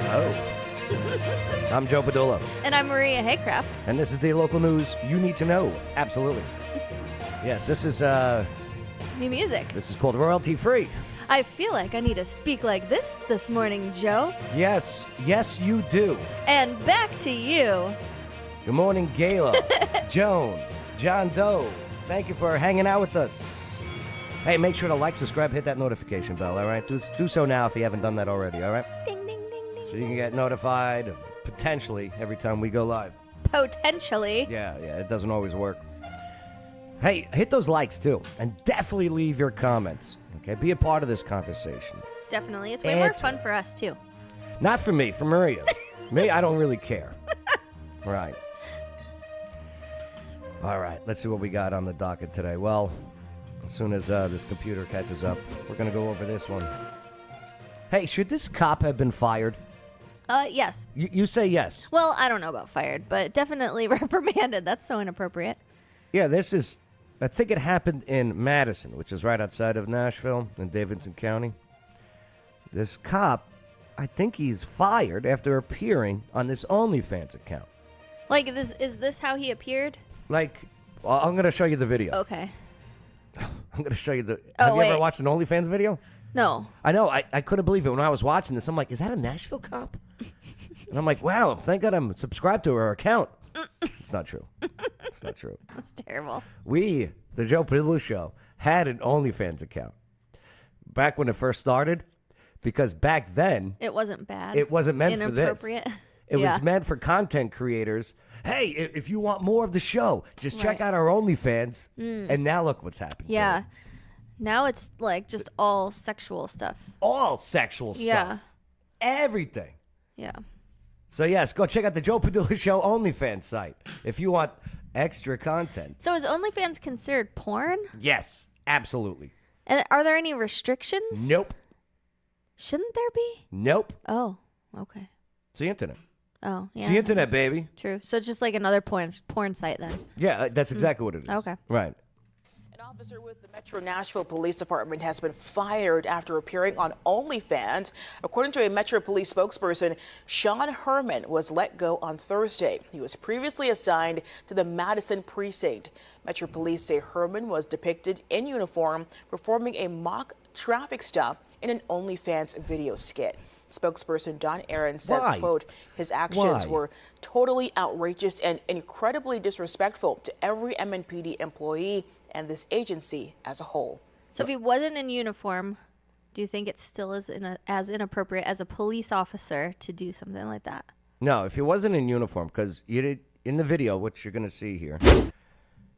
Oh. I'm Joe Padula. And I'm Maria Haycraft. And this is the local news you need to know. Absolutely. Yes, this is new music. This is called Royalty Free. I feel like I need to speak like this morning, Joe. Yes, you do. And back to you. Good morning, Gayla, Joan, John Doe. Thank you for hanging out with us. Hey, make sure to like, subscribe, hit that notification bell, all right? Do so now if you haven't done that already, all right? Ding, ding, ding, ding. So you can get notified, potentially, every time we go live. Potentially. Yeah, it doesn't always work. Hey, hit those likes, too, and definitely leave your comments, okay? Be a part of this conversation. Definitely. It's way more fun for us, too. Not for me, for Maria. Me, I don't really care. Right. All right, let's see what we got on the docket today. Well, as soon as this computer catches up, we're going to go over this one. Hey, should this cop have been fired? Yes. You say yes. Well, I don't know about fired, but definitely reprimanded. That's so inappropriate. Yeah, I think it happened in Madison, which is right outside of Nashville in Davidson County. This cop, I think he's fired after appearing on this OnlyFans account. Like, is this how he appeared? Like, well, I'm going to show you the video. Okay. I'm going to show you the... Have you ever watched an OnlyFans video? No. I know. I couldn't believe it when I was watching this. I'm like, is that a Nashville cop? And I'm like, wow, thank God I'm subscribed to her account. It's not true. It's not true. That's terrible. We, the Joe Padula Show, had an OnlyFans account back when it first started, because back then... It wasn't bad. It wasn't meant for this. Inappropriate. It was meant for content creators. Hey, if you want more of the show, just check out our OnlyFans. And now look what's happened. Yeah. Now it's like just all sexual stuff. All sexual stuff. Yeah. Everything. Yeah. So yes, go check out the Joe Padula Show OnlyFans site if you want extra content. So is OnlyFans considered porn? Yes, absolutely. And are there any restrictions? Nope. Shouldn't there be? Nope. Oh, okay. It's the internet. Oh, yeah. It's the internet, baby. True. So it's just like another porn site then. Yeah, that's exactly what it is. Okay. Right. An officer with the Metro Nashville Police Department has been fired after appearing on OnlyFans. According to a Metro Police spokesperson, Sean Herman was let go on Thursday. He was previously assigned to the Madison precinct. Metro Police say Herman was depicted in uniform performing a mock traffic stop in an OnlyFans video skit. Spokesperson Don Aaron says, quote, his actions were totally outrageous and incredibly disrespectful to every MNPD employee and this agency as a whole. So if he wasn't in uniform, do you think it still is as inappropriate as a police officer to do something like that? No, if he wasn't in uniform, because in the video, which you're going to see here,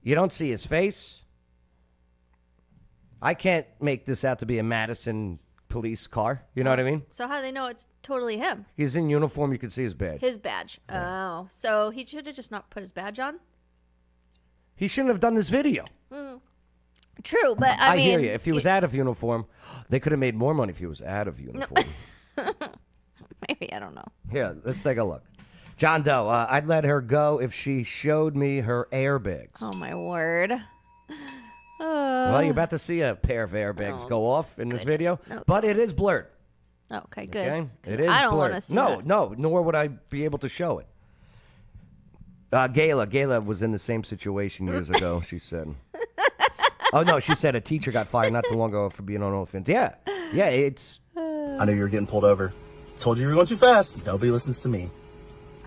you don't see his face. I can't make this out to be a Madison police car. You know what I mean? So how do they know it's totally him? He's in uniform. You can see his badge. His badge. Yeah. Oh, so he should have just not put his badge on? He shouldn't have done this video. True, but I mean... I hear you. If he was out of uniform, they could have made more money if he was out of uniform. Maybe, I don't know. Here, let's take a look. John Doe, I'd let her go if she showed me her airbags. Oh, my word. Well, you're about to see a pair of airbags go off in this video, but it is blurred. Okay, good. Okay? It is I don't blurred. want to see No, that. no, nor would I be able to show it. Gayla was in the same situation years ago, she said. Oh, no, she said a teacher got fired not too long ago for being on OnlyFans. Yeah, it's... I know you were getting pulled over. Told you you were going too fast. Nobody listens to me.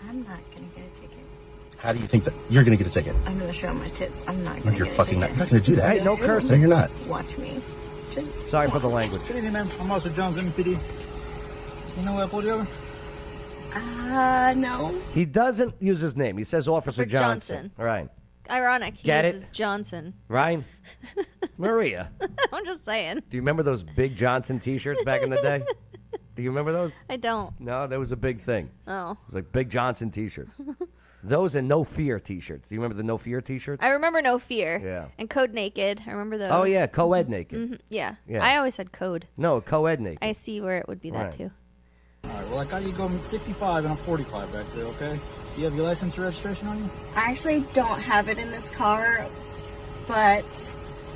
I'm not going to get a ticket. How do you think that you're going to get a ticket? I'm going to show my tits. I'm not No, going to you're get fucking a not. ticket. You're not going to do that. Hey, no cursing. No, you're not. Watch me. Just Sorry for the language. Good evening, ma'am. I'm Officer Jones, MPD. You know why I pulled you over? no. He doesn't use his name. He says Officer Johnson. Right. Ironic. He Get uses it? Johnson. Right? Maria, I'm just saying. do you remember those Big Johnson t-shirts back in the day? Do you remember those? I don't. No, that was a big thing. Oh. It was like Big Johnson t-shirts. Those and No Fear t-shirts. Do you remember the No Fear t-shirts? I remember No Fear. Yeah. And Code Naked. I remember those. Oh, yeah, co-ed naked. Yeah. Yeah. I always said Code. No, co-ed naked. I see where it would be that Right. too. All right, well, I got you going 65 and I'm 45 back there, okay? Do you have your license or registration on you? I actually don't have it in this car, but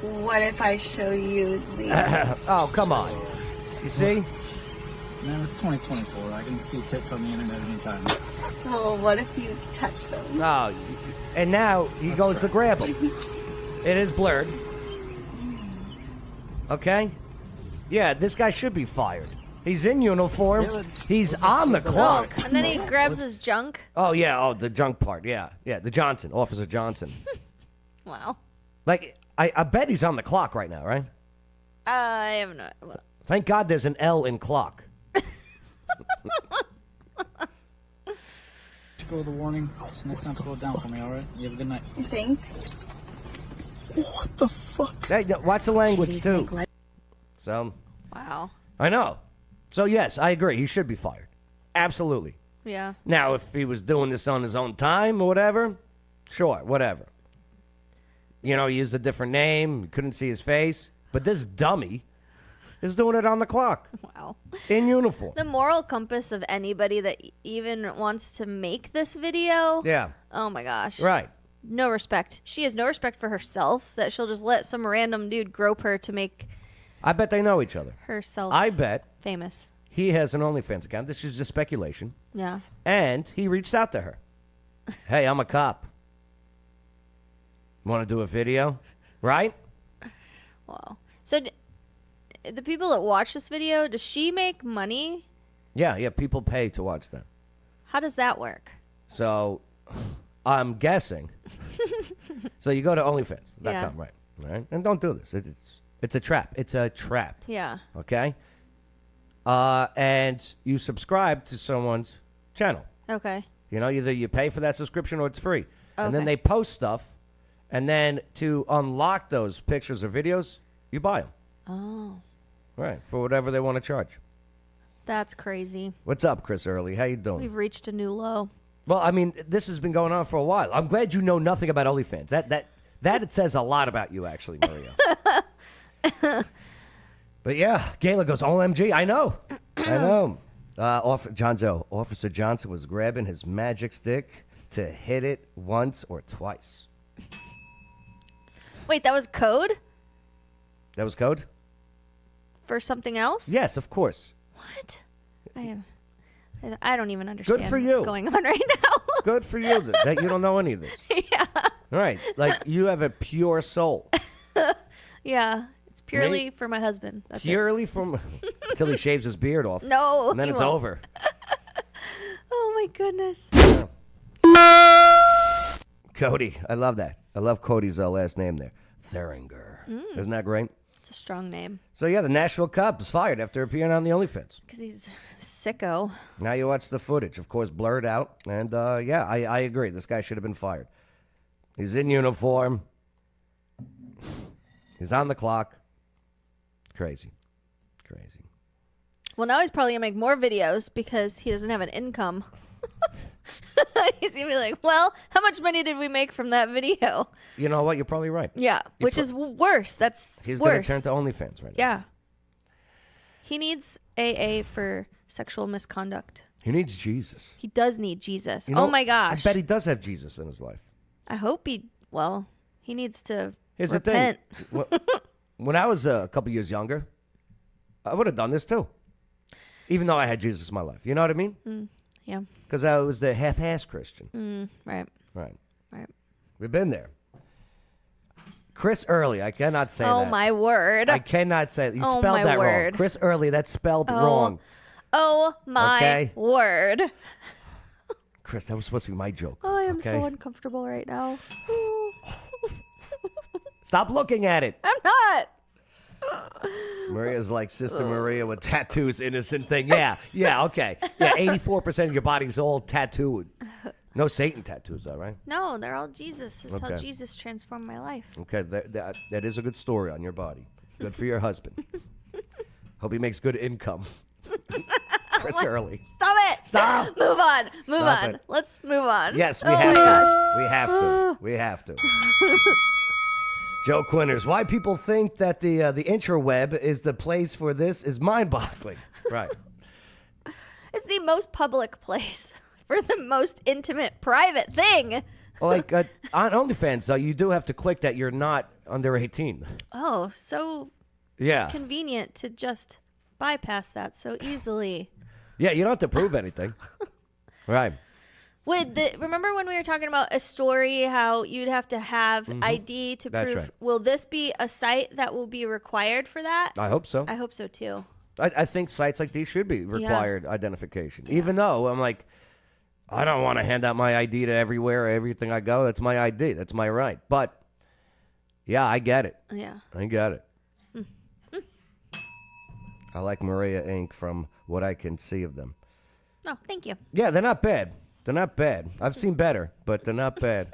what if I show you the... Oh, come on. You see? Man, it's 2024. I can see tits on the internet anytime. Well, what if you touch them? Oh, and now he goes to grab him. It is blurred. Okay? Yeah, this guy should be fired. He's in uniform. He's on the clock. And then he grabs his junk. Oh, yeah. Oh, the junk part. Yeah. Yeah, the Johnson. Officer Johnson. Wow. Like, I bet he's on the clock right now, right? I have no. Thank God there's an L in clock. Go with the warning. So next time, slow it down for me, all right? You have a good night. Thanks. What the fuck? Hey, watch the language, too. So, Wow. I know. So, yes, I agree. He should be fired. Absolutely. Yeah. Now, if he was doing this on his own time or whatever, sure, whatever. You know, he used a different name. You couldn't see his face. But this dummy is doing it on the clock. Wow. In uniform. The moral compass of anybody that even wants to make this video. Yeah. Oh my gosh. Right. No respect. She has no respect for herself that she'll just let some random dude grope her to make I bet they know each other. herself I bet famous. he has an OnlyFans account. This is just speculation. Yeah. And he reached out to her. Hey, I'm a cop. Want to do a video? Right? Wow. So the people that watch this video, does she make money? Yeah, people pay to watch them. How does that work? So I'm guessing. So you go to OnlyFans.com, Yeah. right? And don't do this. It's a trap. It's a trap. Yeah. Okay? And you subscribe to someone's channel. Okay. You know, either you pay for that subscription or it's free. And then Okay. they post stuff. And then to unlock those pictures or videos, you buy them. Oh. Right. For whatever they want to charge. That's crazy. What's up, Chris Early? How you doing? We've reached a new low. Well, I mean, this has been going on for a while. I'm glad you know nothing about OnlyFans. That it says a lot about you, actually, Maria. But yeah, Gayla goes, OMG, I know. I know. John Joe, Officer Johnson was grabbing his magic stick to hit it once or twice. Wait, that was code That was code? for something else? Yes, of course. What? I don't even understand for what's you. going on right now. Good for you that you don't know any of this. Yeah. Right. Like, you have a pure soul. Yeah. It's purely for my husband. That's it. Purely from until he shaves his beard off. No. And then he it's won't. over. Oh my goodness. Cody. I love that. I love Cody's last name there. Theringer. Isn't that great? It's a strong name. So, yeah, the Nashville cop is fired after appearing on the OnlyFans. Because he's sicko. Now you watch the footage, of course, blurred out. And, yeah, I agree. This guy should have been fired. He's in uniform. He's on the clock. Crazy. Crazy. Well, now he's probably going to make more videos because he doesn't have an income. He's going to be like, well, how much money did we make from that video? You know what? You're probably right. Yeah, which is worse. That's He's going worse. to turn to OnlyFans right now. Yeah. He needs AA for sexual misconduct. He needs Jesus. He does need Jesus. You know, Oh my gosh. I bet he does have Jesus in his life. I hope he needs to Here's repent. the thing. When I was a couple years younger, I would have done this too. Even though I had Jesus in my life. You know what I mean? Yeah. Because I was the half-ass Christian. Right. Right. Right. We've been there. Chris Early, I cannot say that. Oh my word. I cannot say that. You Oh, spelled my that wrong. word. Chris Early, that's spelled wrong. Oh my Okay. word. Chris, that was supposed to be my joke. Oh, I am okay? so uncomfortable right now. Stop looking at it. I'm not. Maria's like Sister Maria with tattoos, innocent thing. Yeah, okay. Yeah, 84% of your body's all tattooed. No Satan tattoos, though, right? No, they're all Jesus. This is how Okay. Jesus transformed my life. Okay, that is a good story on your body. Good for your husband. Hope he makes good income. Chris Early. Stop it. Stop. Move on. Move Stop on. it. Let's move on. Yes, we oh have my to. gosh. We have to. We have to. Joe Quinters, why people think that the interweb is the place for this is mind-boggling. Right. It's the most public place for the most intimate, private thing. Like on OnlyFans, though, you do have to click that you're not under 18. Oh, so Yeah. convenient to just bypass that so easily. Yeah, you don't have to prove anything. Right. Remember when we were talking about a story, how you'd have to have ID to That's prove? right. Will this be a site that will be required for that? I hope so. I hope so too. I think sites like these should be required identification. Even though I'm like, I don't want to hand out my ID to everything I go. That's my ID. That's my right. But, yeah, I get it. Yeah. I get it. I like Maria Inc. from what I can see of them. Oh, thank you. Yeah, they're not bad. They're not bad. I've seen better, but they're not bad.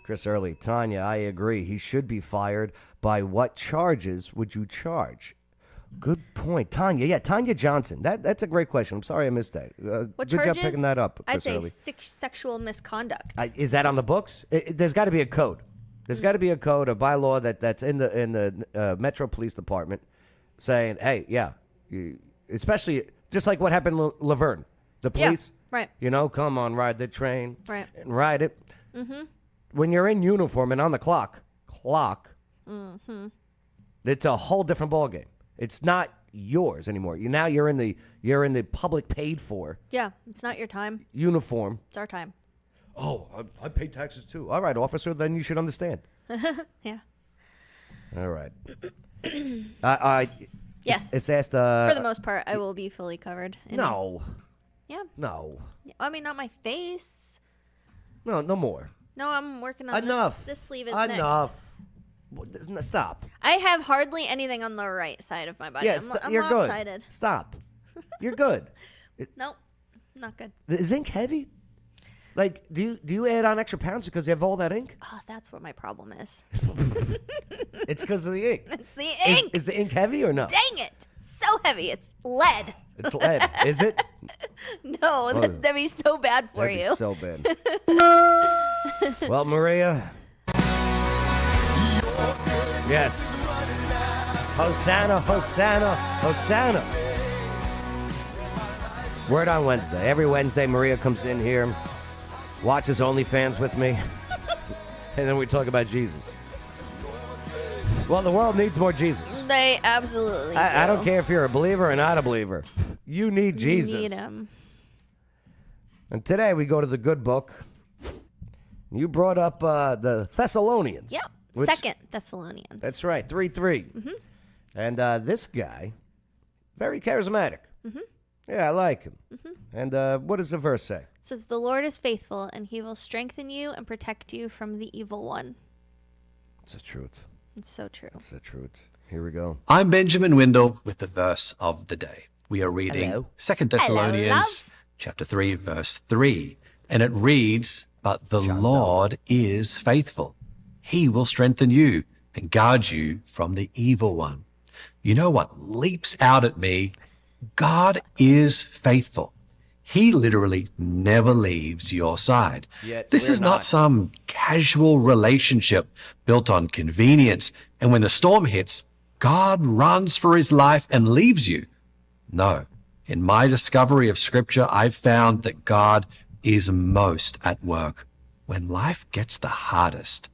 Chris Early, Tanya, I agree. He should be fired. By what charges would you charge? Good point. Tanya, Tanya Johnson. That's a great question. I'm sorry I missed that. What good charges? job picking that up, Chris I'd say Early. sexual misconduct. Is that on the books? There's got to be a code. There's got to be a code, a bylaw that's in the Metro Police Department saying, hey, especially just like what happened in Laverne. The police, right. Come on, ride the train. Right. And ride it. When you're in uniform and on the clock, it's a whole different ballgame. It's not yours anymore. You're in the public paid for Yeah, it's not your time. uniform. It's our time. Oh, I pay taxes too. All right, officer, then you should understand. Yeah. All right. Yes. It's asked. For the most part, I will be fully covered. No. Yeah. No. I mean, not my face. No more. No, I'm working on Enough. This sleeve is Enough. next. Stop. I have hardly anything on the right side of my body. Yeah, I'm you're good. lopsided. Stop. You're good. Nope, not good. Is ink heavy? Like, do you add on extra pounds because you have all that ink? Oh, that's what my problem is. It's because of the ink. It's the ink. Is the ink heavy or no? Dang it! So heavy. It's lead. It's lead. Is it? No, that'd be so bad for That'd you. be so bad. Well, Maria. Yes. Hosanna, Hosanna, Hosanna. Word on Wednesday. Every Wednesday, Maria comes in here, watches OnlyFans with me, and then we talk about Jesus. Well, the world needs more Jesus. They absolutely do. I don't care if you're a believer or not a believer. You need Jesus. Need him. And today we go to the good book. You brought up the Thessalonians. Yep. which- Second Thessalonians. That's right, 3:3. And this guy, very charismatic. Yeah, I like him. And what does the verse say? It says, "The Lord is faithful, and he will strengthen you and protect you from the evil one." It's the truth. It's so true. It's the truth. Here we go. I'm Benjamin Windle with the verse of the day. We are reading Hello. 2 Thessalonians love. chapter 3, verse 3. And it reads, "But the Lord is faithful. He will strengthen you and guard you from the evil one." You know what leaps out at me? God is faithful. He literally never leaves your side. Yet This we're is not. not some casual relationship built on convenience. And when the storm hits, God runs for his life and leaves you. No. In my discovery of Scripture, I've found that God is most at work. When life gets the hardest,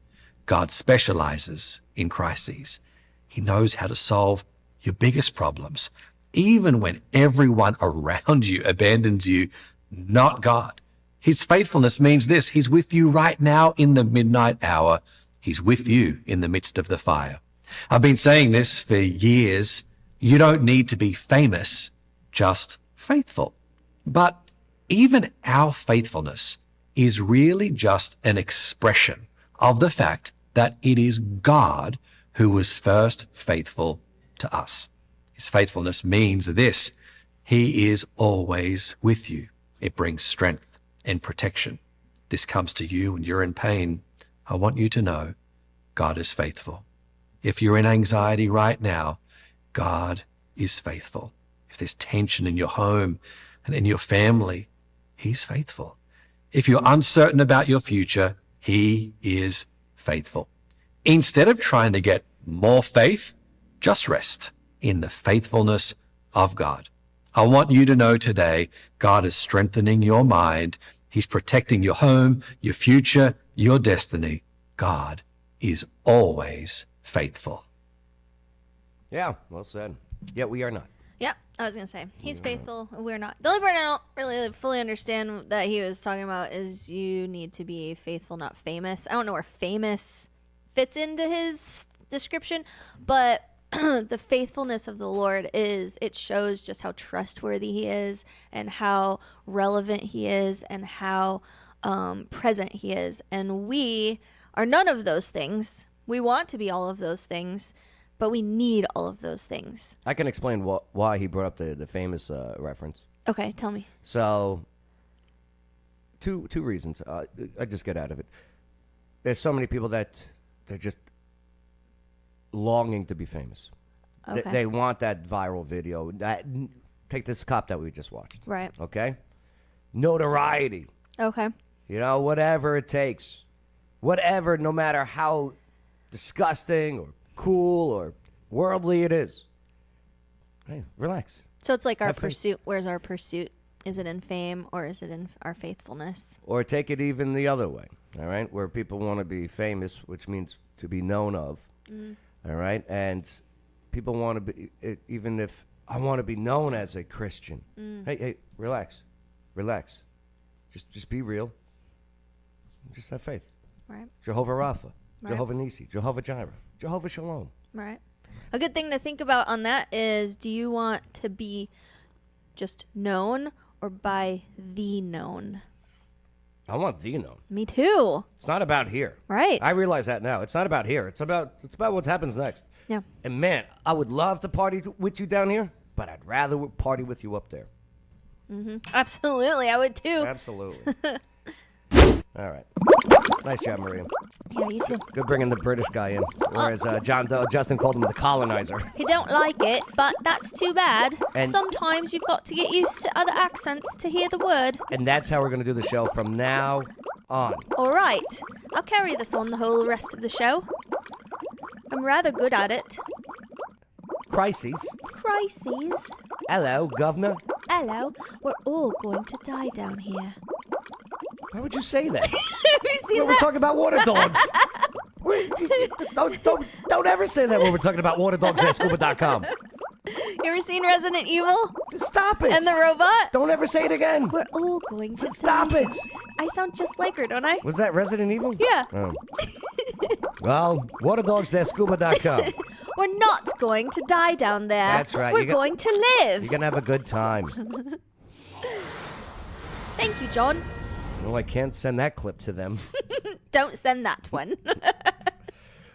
God specializes in crises. He knows how to solve your biggest problems, even when everyone around you abandons you, not God. His faithfulness means this: He's with you right now in the midnight hour. He's with you in the midst of the fire. I've been saying this for years. You don't need to be famous, just faithful. But even our faithfulness is really just an expression of the fact that it is God who was first faithful to us. His faithfulness means this: He is always with you. It brings strength and protection. This comes to you when you're in pain. I want you to know God is faithful. If you're in anxiety right now, God is faithful. If there's tension in your home and in your family, He's faithful. If you're uncertain about your future, He is faithful. Instead of trying to get more faith, just rest in the faithfulness of God. I want you to know today, God is strengthening your mind. He's protecting your home, your future, your destiny. God is always faithful. Yeah, well said. Yeah, we are not. Yeah, I was gonna say he's faithful. We're not. The only part I don't really fully understand that he was talking about is you need to be faithful, not famous. I don't know where famous fits into his description, but the faithfulness of the Lord it shows just how trustworthy he is and how relevant he is and how present he is. And we are none of those things. We want to be all of those things, but we need all of those things. I can explain why he brought up the famous reference. Okay, tell me. So, two reasons. I just get out of it. There's so many people that they're just longing to be famous. Okay. They want that viral video. Take this cop that we just watched. Right. Okay? Notoriety. Okay. You know, whatever it takes. Whatever, no matter how disgusting or cool or worldly it is. Hey, relax. So it's like our Have faith. pursuit. Where's our pursuit? Is it in fame or is it in our faithfulness? Or take it even the other way, all right? Where people want to be famous, which means to be known of, all right? And people want to be, even if I want to be known as a Christian. Hey, relax. Relax. Just be real. Just have faith. Right. Jehovah Rapha, Right. Jehovah Nisi, Jehovah Jireh, Jehovah Shalom. Right. A good thing to think about on that is, do you want to be just known or by the known? I want thee known. Me too. It's not about here. Right. I realize that now. It's not about here. It's about what happens next. Yeah. And man, I would love to party with you down here, but I'd rather party with you up there. Absolutely. I would too. Absolutely. All right. Nice job, Maria. Yeah, you too. Good bringing the British guy in. Whereas Justin called him the colonizer. He don't like it, but that's too bad. And- Sometimes you've got to get used to other accents to hear the word. And that's how we're going to do the show from now on. All right. I'll carry this on the whole rest of the show. I'm rather good at it. Crises. Crises. Hello, governor. Hello. We're all going to die down here. Why would you say that? Have you seen We're that? talking about water dogs. Don't ever say that when we're talking about waterdogs@scuba.com. You ever seen Resident Evil? Stop it. And the robot? Don't ever say it again. We're all going to Stop die. it. I sound just like her, don't I? Was that Resident Evil? Yeah. Oh. Well, waterdogs@scuba.com. We're not going to die down there. That's right. We're going to live. You're going to have a good time. Thank you, John. No, I can't send that clip to them. Don't send that one.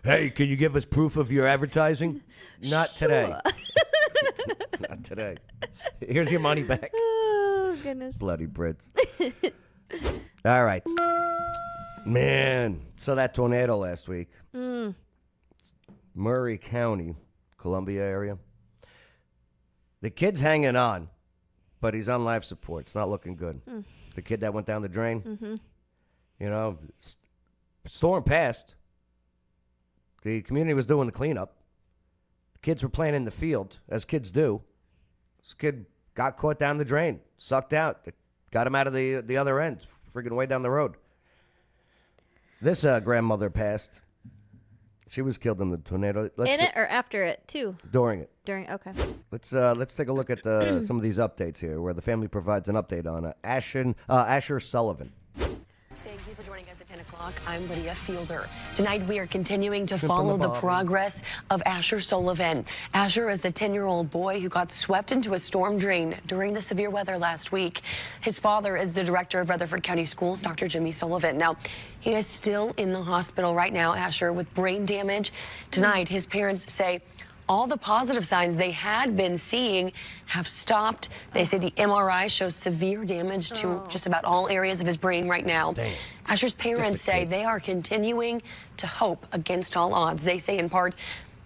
Hey, can you give us proof of your advertising? Not today. Not today. Here's your money back. Oh, goodness. Bloody Brits. All right. Man, so that tornado last week. Murray County, Columbia area. The kid's hanging on, but he's on life support. It's not looking good. The kid that went down the drain, you know, storm passed. The community was doing the cleanup. The kids were playing in the field, as kids do. This kid got caught down the drain, sucked out. Got him out of the other end, friggin' way down the road. This grandmother passed. She was killed in the tornado. In it or after it, too? During it. During, okay. Let's take a look at some of these updates here, where the family provides an update on Asher Sullivan. Thank you for joining us at 10 o'clock. I'm Lydia Fielder. Tonight, we are continuing to Shrimp follow on the the bottom. progress of Asher Sullivan. Asher is the 10-year-old boy who got swept into a storm drain during the severe weather last week. His father is the director of Rutherford County Schools, Dr. Jimmy Sullivan. Now, he is still in the hospital right now, Asher, with brain damage. Tonight, his parents say all the positive signs they had been seeing have stopped. They say the MRI shows severe damage to just about all areas of his brain right now. Dang. Asher's parents say they are continuing to hope against all odds. They say in part,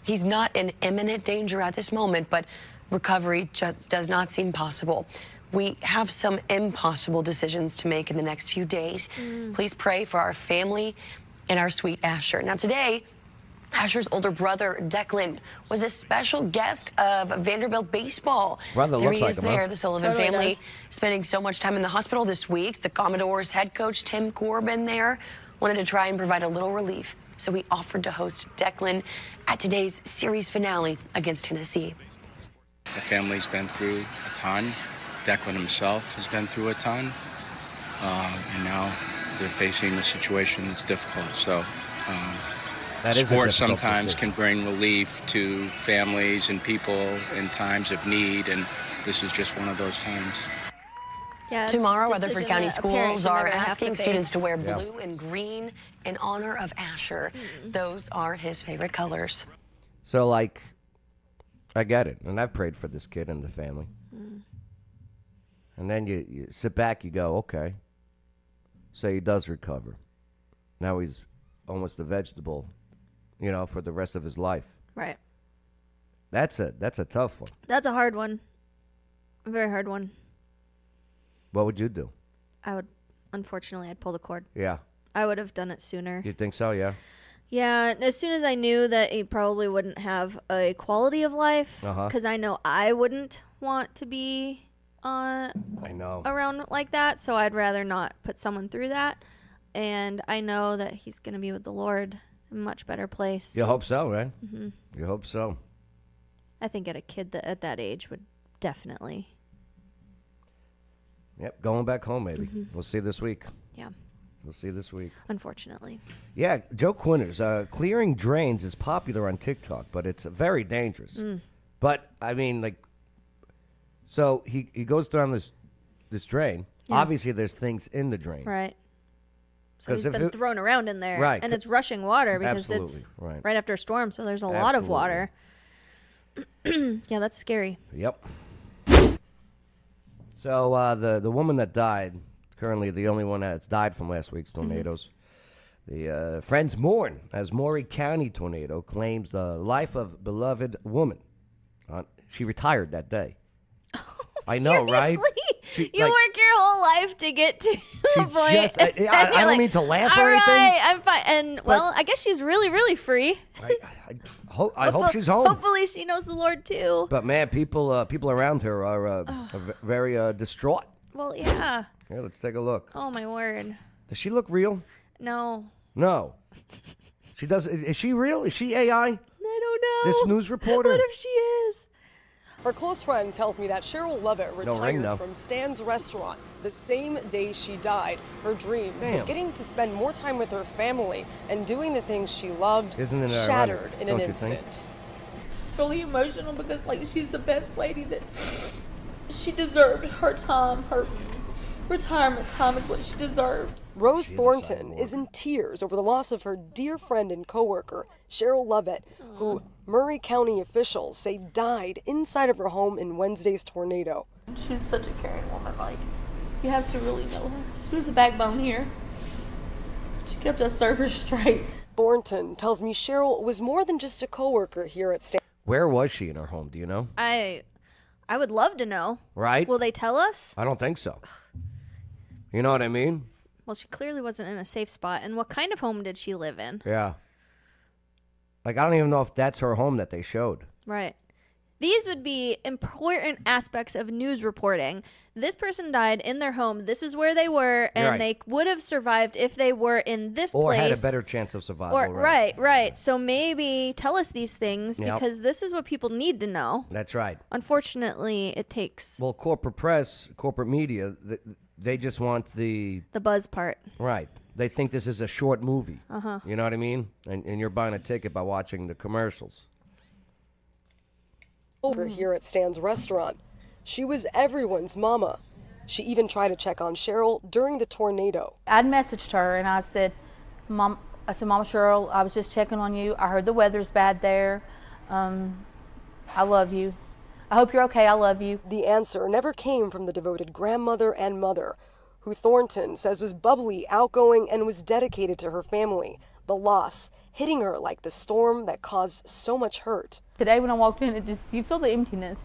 he's not in imminent danger at this moment, but recovery just does not seem possible. We have some impossible decisions to make in the next few days. Please pray for our family and our sweet Asher. Now today, Asher's older brother, Declan, was a special guest of Vanderbilt baseball. Brother there looks he like is him, huh? there, the Sullivan Totally family, does. spending so much time in the hospital this week. The Commodores head coach, Tim Corbin, there wanted to try and provide a little relief. So he offered to host Declan at today's series finale against Tennessee. The family's been through a ton. Declan himself has been through a ton. And now they're facing a situation that's difficult. So That is a sports difficult sometimes decision. can bring relief to families and people in times of need, and this is just one of those times. Yeah, it's Tomorrow, a Rutherford decision County that a parent schools should are never have asking to students to face. wear blue and green in honor of Asher. Those are his favorite colors. So, like, I get it. And I've prayed for this kid and the family. And then you sit back, you go, okay. So he does recover. Now he's almost a vegetable, for the rest of his life. Right. That's a tough one. That's a hard one. A very hard one. What would you do? Unfortunately, I'd pull the cord. Yeah. I would have done it sooner. You think so? Yeah. Yeah, as soon as I knew that he probably wouldn't have a quality of life, because I know I wouldn't want to be I know. around like that, so I'd rather not put someone through that. And I know that he's going to be with the Lord in a much better place. You hope so, right? You hope so. I think at a kid at that age would definitely. Yep, going back home maybe. We'll see this week. Yeah, We'll see this week. unfortunately. Yeah, Joe Quinters. Clearing drains is popular on TikTok, but it's very dangerous. But, I mean, like, so he goes down this drain. Yeah. Obviously, there's things in the drain. Right. So 'Cause he's been thrown around in there. Right. And it's rushing water because Absolutely, it's right. after a storm, so there's a lot of water. Yeah, that's scary. Yep. So the woman that died, currently the only one that's died from last week's tornadoes, the friends mourn as Maury County tornado claims the life of beloved woman. She retired that day. I know, right? Seriously? You work your whole life to get to a point. Just, I don't mean to laugh or All anything. right, I'm fine. And, well, I guess she's really, really free. I hope she's home. Hopefully she knows the Lord, too. But, man, people around her are very distraught. Well, yeah. Here, let's take a look. Oh, my word. Does she look real? No. No. She does. Is she real? Is she AI? I don't know. This news reporter? What if she is? Her close friend tells me that Cheryl Lovett ring, retired from Stan's restaurant the same day she died. Her dreams Damn. of getting to spend more time with her family and doing the things she loved Isn't it ironic, shattered in an don't you think? instant. It's really emotional because, like, she's the best lady that she deserved. Her time, her retirement time is what she deserved. Rose She's a Thornton cyborg. is in tears over the loss of her dear friend and coworker, Cheryl Lovett, who Murray County officials say died inside of her home in Wednesday's tornado. She's such a caring woman. Like, you have to really know her. She was the backbone here. She kept us servers straight. Thornton tells me Cheryl was more than just a coworker here at Stan. Where was she in her home? Do you know? I would love to know. Right? Will they tell us? I don't think so. You know what I mean? Well, she clearly wasn't in a safe spot. And what kind of home did she live in? Yeah. Like, I don't even know if that's her home that they showed. Right. These would be important aspects of news reporting. This person died in their home. This is where they were, and Right. they would have survived if they were in this Or place. had a better chance of survival. Or right. So maybe tell us these things Yep. because this is what people need to know. That's right. Unfortunately, it takes Well, corporate press, corporate media, they just want the buzz part. right. They think this is a short movie. You know what I mean? And you're buying a ticket by watching the commercials. Over here at Stan's restaurant. She was everyone's mama. She even tried to check on Cheryl during the tornado. I'd messaged her and I said, Mama Cheryl, I was just checking on you. I heard the weather's bad there. I love you. I hope you're okay. I love you. The answer never came from the devoted grandmother and mother, who Thornton says was bubbly, outgoing, and was dedicated to her family. The loss hitting her like the storm that caused so much hurt. Today when I walked in, you feel the emptiness.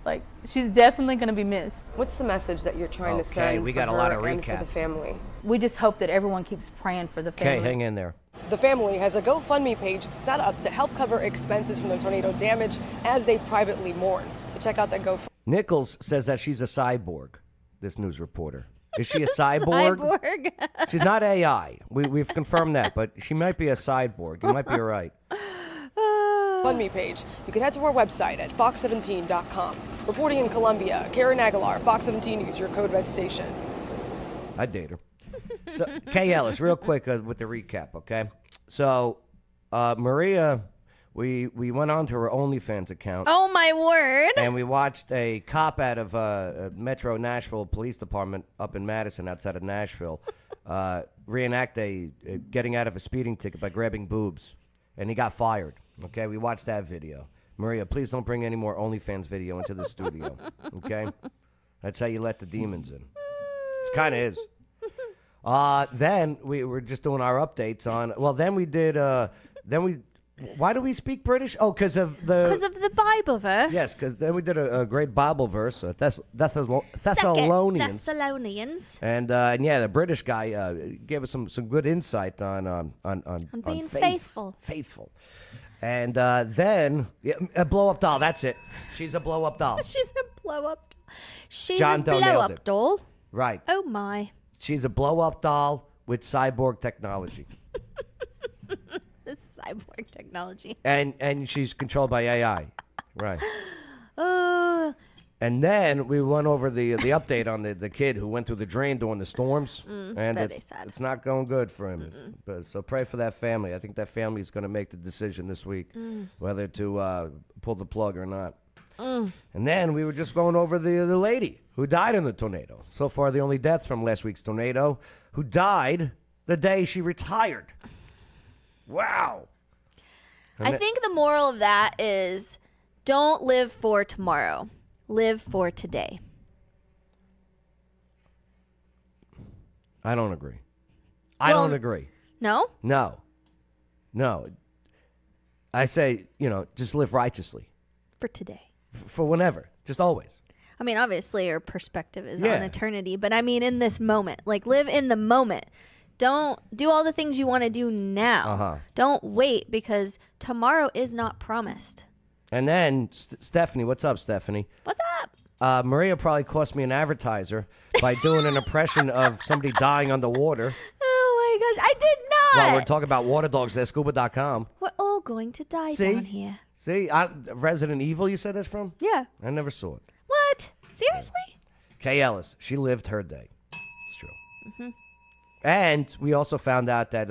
Like, she's definitely going to be missed. What's the message that you're trying to Okay, send we for got a her lot of and for recap. the family? We just hope that everyone keeps praying for the family. Okay, hang in there. The family has a GoFundMe page set up to help cover expenses from the tornado damage as they privately mourn. So check out that GoFundMe. Nichols says that she's a cyborg, this news reporter. Is she a cyborg? Cyborg. She's not AI. We've confirmed that, but she might be a cyborg. You might be right. GoFundMe page. You can head to our website at fox17.com. Reporting in Colombia, Karen Aguilar, Fox 17 News, your code red station. I'd date her. So, Kay Ellis, real quick with the recap, okay? So, Maria, we went on to her OnlyFans account. Oh, my word. And we watched a cop out of Metro Nashville Police Department up in Madison, outside of Nashville, reenact a getting out of a speeding ticket by grabbing boobs. And he got fired. Okay, we watched that video. Maria, please don't bring any more OnlyFans video into the studio. Okay? That's how you let the demons in. It kind of is. Then we were just doing our updates on. Well, then we did. Why do we speak British? Oh, because of the Bible verse. Yes, because then we did a great Bible verse, Thessalonians. Thessalonians. And yeah, the British guy gave us some good insight on being faithful. Faithful. And then a blow up doll. That's it. She's a blow up doll. She's a blow up. She's John a Doe blow nailed up it. doll. Right. Oh my. She's a blow up doll with cyborg technology. Cyborg technology. And she's controlled by AI. Right. Oh. And then we went over the update on the kid who went through the drain during the storms. And very sad. it's not going good for him. So pray for that family. I think that family is going to make the decision this week whether to pull the plug or not. And then we were just going over the lady who died in the tornado. So far, the only death from last week's tornado, who died the day she retired. Wow. I think the moral of that is don't live for tomorrow. Live for today. I don't agree. I don't agree. No? No. I say, just live righteously. For today. For whenever. Just always. I mean, obviously your perspective is on eternity, but I mean in this moment. Like, live in the moment. Don't do all the things you want to do now. Don't wait, because tomorrow is not promised. And then, Stephanie, what's up, Stephanie? What's up? Maria probably cost me an advertiser by doing an impression of somebody dying underwater. Oh my gosh, I did not. While we're talking about water dogs at scuba.com. We're all going to die down here. See? Resident Evil, you said that's from? Yeah. I never saw it. What? Seriously? Kay Ellis, she lived her day. It's true. And we also found out that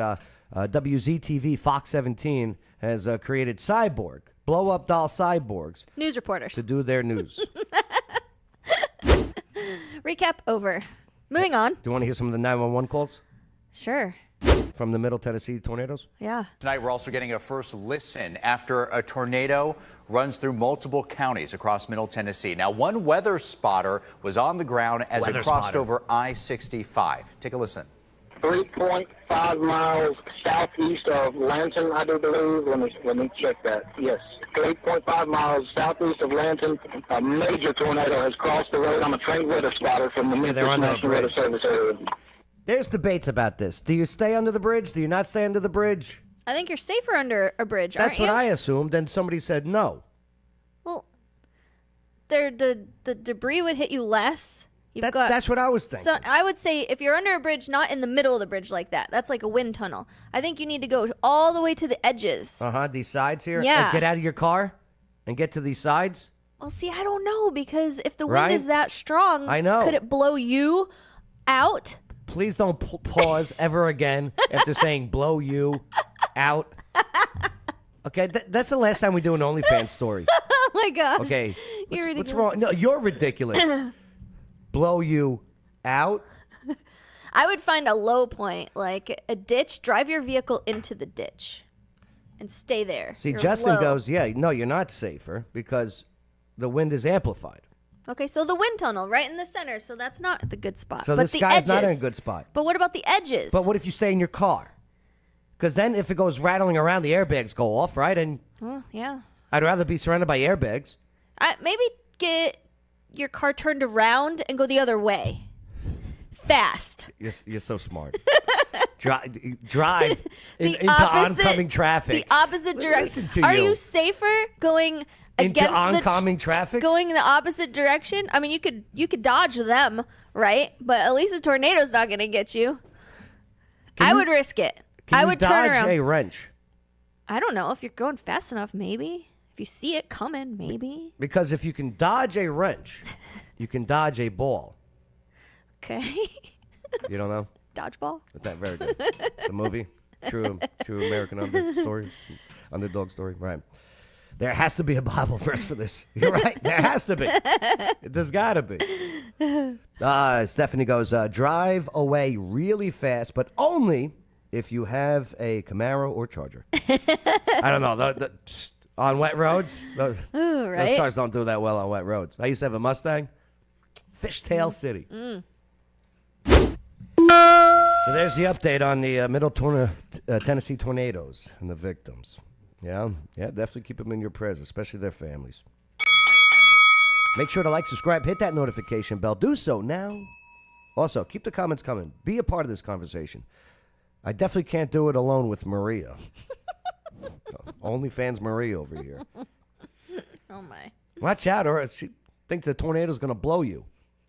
WZTV Fox 17 has created cyborg, blow-up doll cyborgs. News reporters. To do their news. Recap over. Moving on. Do you want to hear some of the 911 calls? Sure. From the Middle Tennessee tornadoes? Yeah. Tonight, we're also getting a first listen after a tornado runs through multiple counties across Middle Tennessee. Now, one weather spotter was on the ground as it crossed over I-65. Take a listen. 3.5 miles southeast of Lanton, I do believe. Let me check that. Yes, 3.5 miles southeast of Lanton. A major tornado has crossed the road. I'm a trained weather spotter from the Memphis National Weather Service area. There's debates about this. Do you stay under the bridge? Do you not stay under the bridge? I think you're safer under a bridge, aren't That's you? what I assumed. Then somebody said no. Well, the debris would hit you less. That's what I was thinking. So I would say if you're under a bridge, not in the middle of the bridge like that. That's like a wind tunnel. I think you need to go all the way to the edges. These sides here? Yeah. Get out of your car and get to these sides? Well, see, I don't know, because if the wind is that strong, I know. Could it blow you out? Please don't pause ever again after saying blow you out. Okay, that's the last time we do an OnlyFans story. Oh my gosh. Okay, You're what's wrong? No, you're ridiculous. Blow you out? I would find a low point, like a ditch. Drive your vehicle into the ditch and stay there. See, You're Justin low. goes, yeah, no, you're not safer because the wind is amplified. Okay, so the wind tunnel right in the center, so that's not the good spot. So but this the guy's not in a edges- good spot. But what about the edges? But what if you stay in your car? Because then if it goes rattling around, the airbags go off, right? And Oh, yeah. I'd rather be surrounded by airbags. Maybe get your car turned around and go the other way. Fast. You're so smart. Drive into opposite- oncoming traffic. The opposite direction. Listen to Are you. you safer going Into against oncoming traffic? Going in the opposite direction? I mean, you could dodge them, right? But at least a tornado's not going to get you. I would risk it. I would turn dodge around. a wrench? I don't know. If you're going fast enough, maybe. If you see it coming, maybe. Because if you can dodge a wrench, you can dodge a ball. Okay. You don't know? Dodgeball? That very good. The movie, true American underdog story. Right. There has to be a Bible verse for this. You're right. There has to be. There's got to be. Stephanie goes, drive away really fast, but only if you have a Camaro or Charger. I don't know. On wet roads, those cars don't do that well on wet roads. I used to have a Mustang. Fishtail City. So there's the update on the Middle Tennessee tornadoes and the victims. Yeah, definitely keep them in your prayers, especially their families. Make sure to like, subscribe, hit that notification bell. Do so now. Also, keep the comments coming. Be a part of this conversation. I definitely can't do it alone with Maria. OnlyFans Maria over here. Oh, my. Watch out, or she thinks a tornado's going to blow you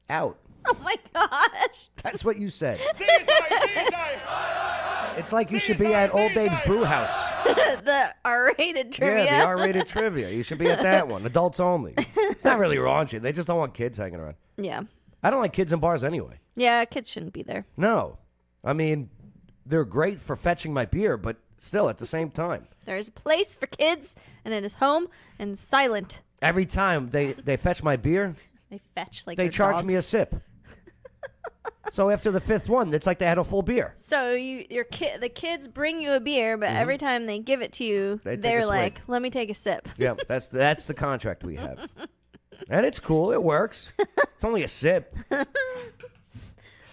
out. Oh, my gosh. That's what you said. It's like you should be at Old Dave's Brew House. The R-rated trivia. Yeah, the R-rated trivia. You should be at that one. Adults only. It's not really raunchy. They just don't want kids hanging around. Yeah. I don't like kids in bars anyway. Yeah, kids shouldn't be there. No. I mean, they're great for fetching my beer, but still at the same time. There is a place for kids, and it is home and silent. Every time they fetch my beer, they fetch like they they're charge dogs. me a sip. So after the fifth one, it's like they had a full beer. So the kids bring you a beer, but every time they give it to you, they're like, "Let me take a sip." Yeah, that's the contract we have, and it's cool. It works. It's only a sip.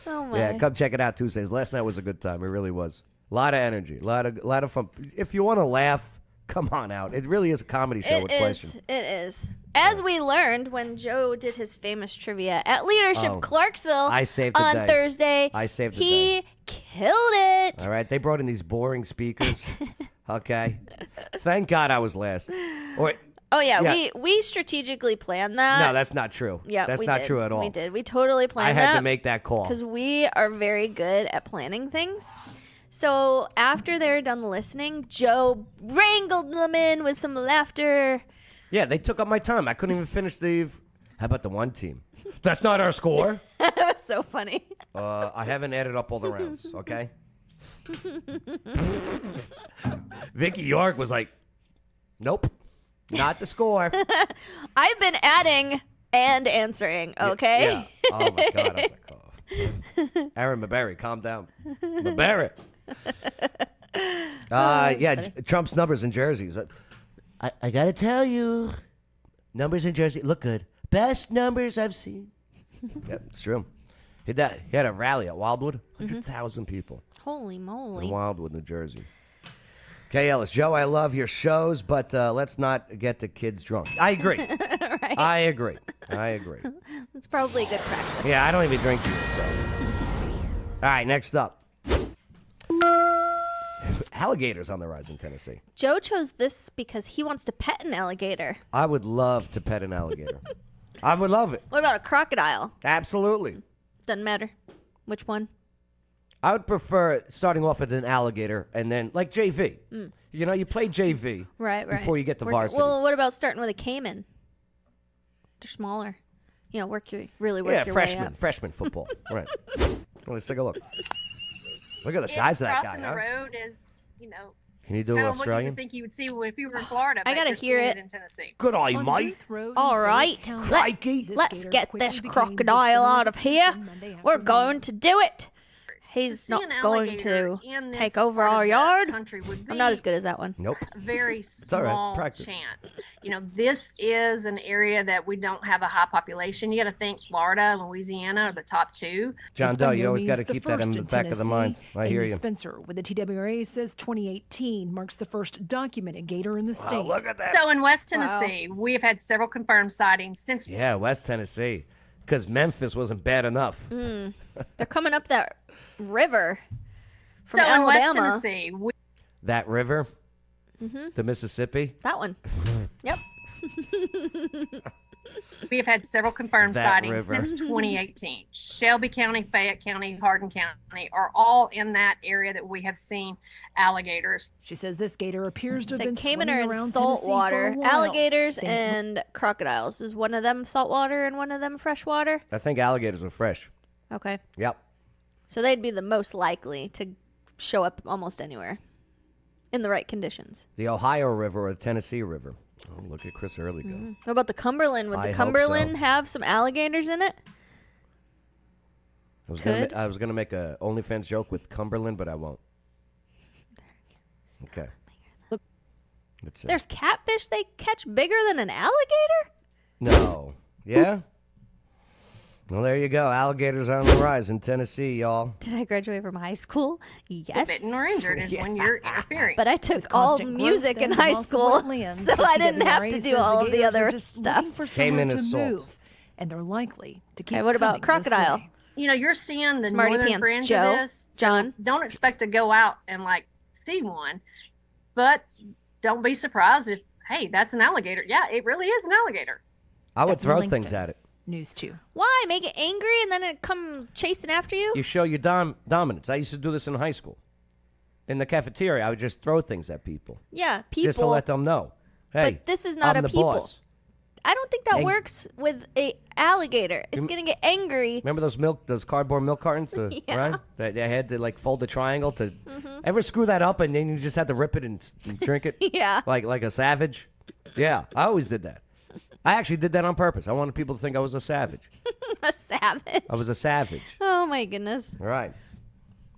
Oh my! Yeah, come check it out Tuesdays. Last night was a good time. It really was. A lot of energy, a lot of fun. If you want to laugh, come on out. It really is a comedy show with questions. It is. As we learned when Joe did his famous trivia at Leadership Clarksville I saved the on day. Thursday. I saved the He killed it. All right, they brought in these boring speakers. Okay, thank God I was last. Oh yeah, we strategically planned that. No, that's not true. Yeah, that's we not did. true at all. We did. We totally planned that. I had to make that call because we are very good at planning things. So after they're done listening, Joe wrangled them in with some laughter. Yeah, they took up my time. I couldn't even finish the. How about the one team? That's not our score. That was so funny. I haven't added up all the rounds. Okay. Vicky York was like, "Nope, not the score." I've been adding and answering. Okay. Yeah. Oh my God, I was like, "Oh." Aaron Maberry, calm down. Maberry. Trump's numbers in jerseys. I gotta tell you, numbers in jersey look good. Best numbers I've seen. Yep, it's true. He had a rally at Wildwood. 100,000 people. Holy moly. In Wildwood, New Jersey. Okay, Ellis. Joe, I love your shows, but let's not get the kids drunk. I agree. Right. I agree. That's probably a good practice. Yeah, I don't even drink either, so. All right, next up. Alligators on the rise in Tennessee. Joe chose this because he wants to pet an alligator. I would love to pet an alligator. I would love it. What about a crocodile? Absolutely. Doesn't matter. Which one? I would prefer starting off with an alligator and then, like JV. You know, you play JV right. before you get to varsity. Well, what about starting with a caiman? They're smaller. You know, work your way up. Freshman football. Right. Well, let's take a look. Look at the size of that guy. Crossing the road is, Can you do kind of Australian? what you would think you would see if you were in Florida. I gotta you're hear seeing it. in Tennessee. Good eye, mate. All right. Crikey. Let's get this crocodile out of here. We're going to do it. He's not going to take over our yard. I'm not as good as that one. Nope. Very all right. small Practice. chance. This is an area that we don't have a high population. You got to think Florida and Louisiana are the top two. John Doe, you always got to keep that in the back of the mind. I hear you. Spencer with the TWRA says 2018 marks the first documented gator in the state. Look at that. So in West Tennessee, we have had several confirmed sightings since. Yeah, West Tennessee. Because Memphis wasn't bad enough. They're coming up that river from so Alabama. In West Tennessee, That river? The Mississippi? That one. Yep. We have had several confirmed That sightings river. since 2018. Shelby County, Fayette County, Hardin County are all in that area that we have seen alligators. She says this gator appears to have been caiman swimming are in around salt Tennessee for a water. while. Alligators Saying- and crocodiles. Is one of them saltwater and one of them freshwater? I think alligators are fresh. Okay. Yep. So they'd be the most likely to show up almost anywhere in the right conditions. The Ohio River or the Tennessee River. Oh, look at Chris Early go. What about the Cumberland? Would I the hope Cumberland so. have some alligators in it? I was gonna make a OnlyFans joke with Cumberland, but I won't. Okay. Let's see. There's catfish they catch bigger than an alligator? No. Yeah? Well, there you go. Alligators are on the rise in Tennessee, y'all. Did I graduate from high school? Yes. Bitten or injured is when you're interfering. But I took With all constant growth music in and high loss of school, wetlands, so I the didn't have TWRA to says do all of the gators are other just stuff. looking for somewhere Cayman to is salt. move, and they're likely to keep Okay, what about coming this crocodile? way. You know, you're seeing the Smarty northern pants, fringe Joe, of this. so John. Don't expect to go out and see one, but don't be surprised if, hey, that's an alligator. Yeah, it really is an alligator. I would Stephanie throw things Langton. at it. News 2. Why? Make it angry and then it come chasing after you? You show your dominance. I used to do this in high school. In the cafeteria, I would just throw things at people. Yeah, people. Just to let them know. Hey, But this is not I'm a the people. boss. I don't think that Ang- works with a alligator. It's You- gonna get angry. Remember those cardboard milk cartons, Yeah. right? That they had to fold the triangle to. Mhm. Ever screw that up and then you just had to rip it and drink it? Yeah. Like a savage. Yeah, I always did that. I actually did that on purpose. I wanted people to think I was a savage. A savage. I was a savage. Oh my goodness. All right.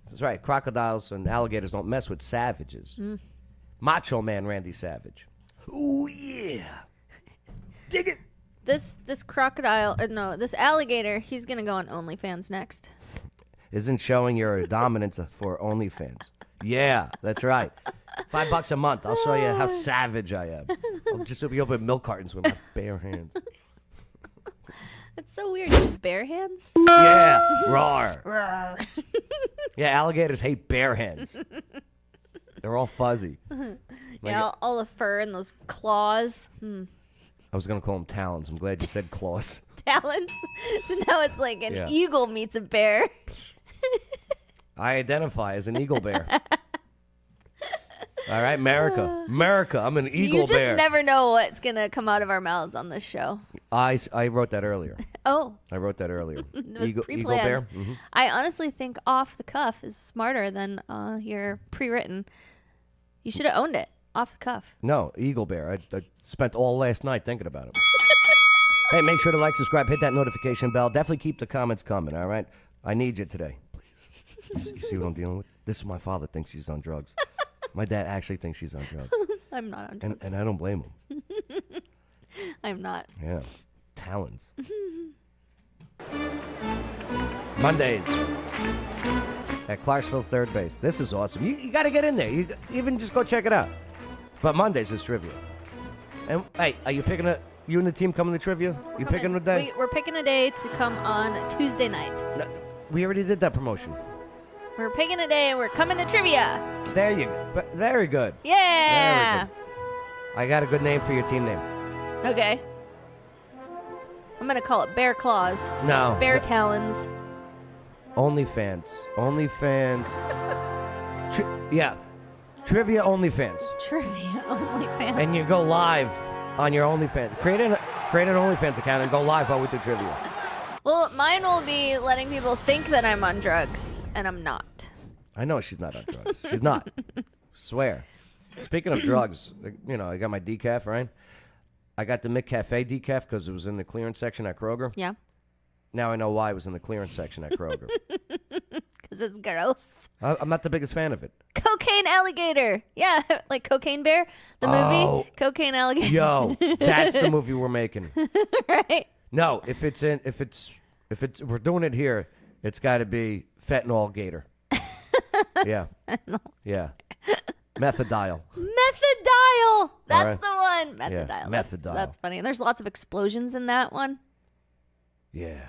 That's right. Crocodiles and alligators don't mess with savages. Mm. Macho Man Randy Savage. Ooh yeah. Dig it. This crocodile, no, this alligator, he's gonna go on OnlyFans next. Isn't showing your dominance for OnlyFans. Yeah, that's right. $5 a month. I'll show you how savage I am. I'll just be opening milk cartons with my bare hands. That's so weird. You have bare hands? Yeah, roar. Roar. Yeah, alligators hate bare hands. They're all fuzzy. Yeah, all the fur and those claws. I was gonna call them talons. I'm glad you said claws. Talons. So now it's like an Yeah. eagle meets a bear. I identify as an eagle bear. All right, America. I'm an eagle you just bear. never know what's gonna come out of our mouths on this show. I wrote that earlier. Oh. I wrote that earlier. It was Eagle pre-planned. bear. Mhm. I honestly think off the cuff is smarter than your pre-written. You should have owned it off the cuff. No, eagle bear. I spent all last night thinking about it. Hey, make sure to like, subscribe, hit that notification bell. Definitely keep the comments coming, all right? I need you today. Please. You see what I'm dealing with? This is my father thinks she's on drugs. My dad actually thinks she's on drugs. I'm not on drugs. And I don't blame him. I'm not. Yeah. Talons. Mondays at Clarksville's third base. This is awesome. You got to get in there. You even just go check it out. But Mondays is trivia. And hey, are you picking you and the team coming to trivia? You picking a day? We're picking a day to come on Tuesday night. No, we already did that promotion. We're picking a day and we're coming to trivia. There you go. Very good. Yeah. Very good. I got a good name for your team name. Okay. I'm gonna call it Bear Claws. No. Bear Talons. OnlyFans. Yeah. Trivia OnlyFans. Trivia OnlyFans. And you go live on your OnlyFans. Create an OnlyFans account and go live while we do trivia. Well, mine will be letting people think that I'm on drugs, and I'm not. I know she's not on drugs. She's not. Swear. Speaking of drugs, I got my decaf, right? I got the McCafe decaf because it was in the clearance section at Kroger. Yeah. Now I know why it was in the clearance section at Kroger. Because it's gross. I'm not the biggest fan of it. Cocaine alligator. Yeah, like Cocaine Bear, the Oh. movie. Cocaine alligator. Yo, that's the movie we're making. Right. No, if we're doing it here, it's got to be fentanyl gator. Yeah. Yeah. Methodiol. Methodiol. That's right. the one. Yeah, Methodiol. Methodiol. That's funny. And there's lots of explosions in that one. Yeah.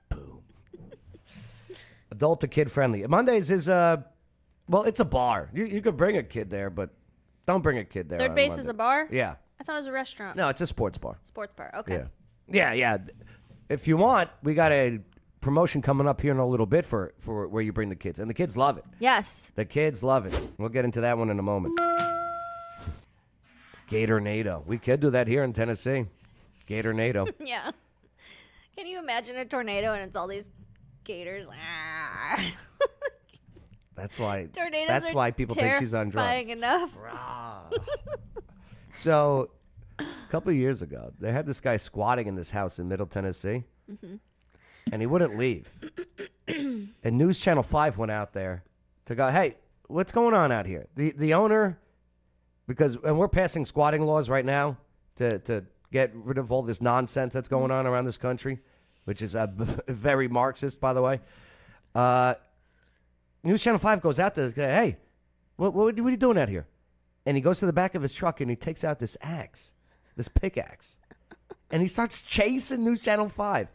Boom. Adult to kid friendly. Mondays is it's a bar. You could bring a kid there, but don't bring a kid there. Third on base Monday. is a bar? Yeah. I thought it was a restaurant. No, it's a sports bar. Sports bar. Okay. Yeah. Yeah. If you want, we got a promotion coming up here in a little bit for where you bring the kids. And the kids love it. Yes. The kids love it. We'll get into that one in a moment. Gatornado. We could do that here in Tennessee. Gatornado. Yeah. Can you imagine a tornado and it's all these gators? That's why. Tornadoes That's are why people think she's on drugs. terrifying enough. So, a couple of years ago, they had this guy squatting in this house in Middle Tennessee, and he wouldn't leave. And News Channel 5 went out there to go, hey, what's going on out here? The owner, and we're passing squatting laws right now to get rid of all this nonsense that's going on around this country, which is very Marxist, by the way. News Channel 5 goes out there, hey, what are you doing out here? And he goes to the back of his truck and he takes out this axe, this pickaxe, and he starts chasing News Channel 5.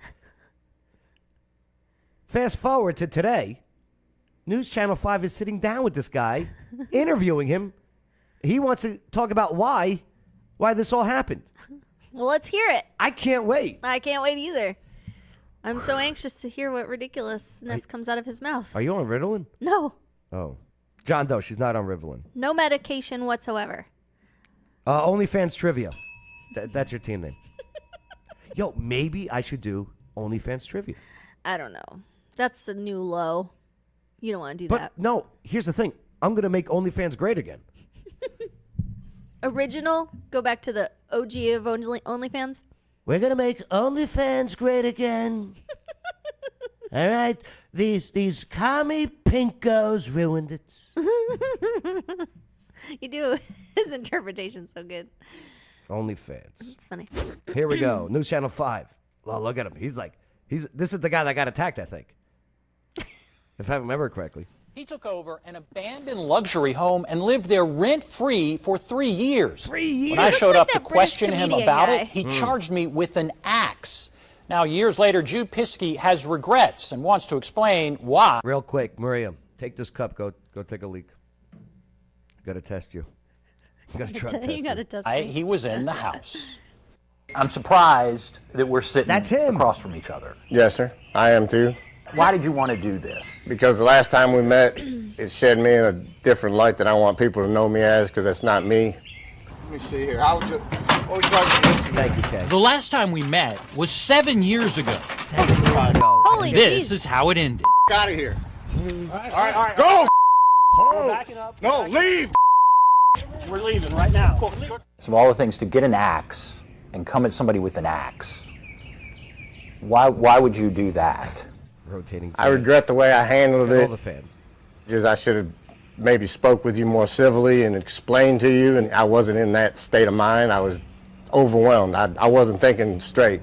Fast forward to today, News Channel 5 is sitting down with this guy, interviewing him. He wants to talk about why this all happened. Well, let's hear it. I can't wait. I can't wait either. I'm so anxious to hear what ridiculousness comes out of his mouth. Are you on Ritalin? No. Oh. John Doe, she's not on Ritalin. No medication whatsoever. OnlyFans Trivia. That's your team name. Yo, maybe I should do OnlyFans Trivia. I don't know. That's a new low. You don't want to do But that. no, here's the thing. I'm going to make OnlyFans great again. Original? Go back to the OG of OnlyFans? We're going to make OnlyFans great again. All right? These commie pinkos ruined it. You do his interpretation so good. OnlyFans. It's funny. Here we go. News Channel 5. Well, look at him. This is the guy that got attacked, I think. If I remember correctly. He took over an abandoned luxury home and lived there rent-free for 3 years. 3 years? When I showed up to British question him comedian about guy. it, he charged me with an axe. Now, years later, Jude Piskey has regrets and wants to explain why. Real quick, Maria, take this cup. Go take a leak. Got to test you. Got to drug test You got to test me. he was in the house. I'm surprised that we're sitting across from each other. Yes, sir. I am too. Why did you want to do this? Because the last time we met, it shed me in a different light that I want people to know me as, because that's not me. Let me see here. I was just always trying to Thank you, Kay. The last time we met was 7 years ago. 7 years ago. Holy This jeez. is how it ended. out of here. All right. Go! We're backing up. No, leave! We're leaving right now. Of all the things to get an axe and come at somebody with an axe, why would you do that? Rotating fans. I regret the way I handled All it. the fans. Because I should have maybe spoke with you more civilly and explained to you, and I wasn't in that state of mind. I was overwhelmed. I wasn't thinking straight.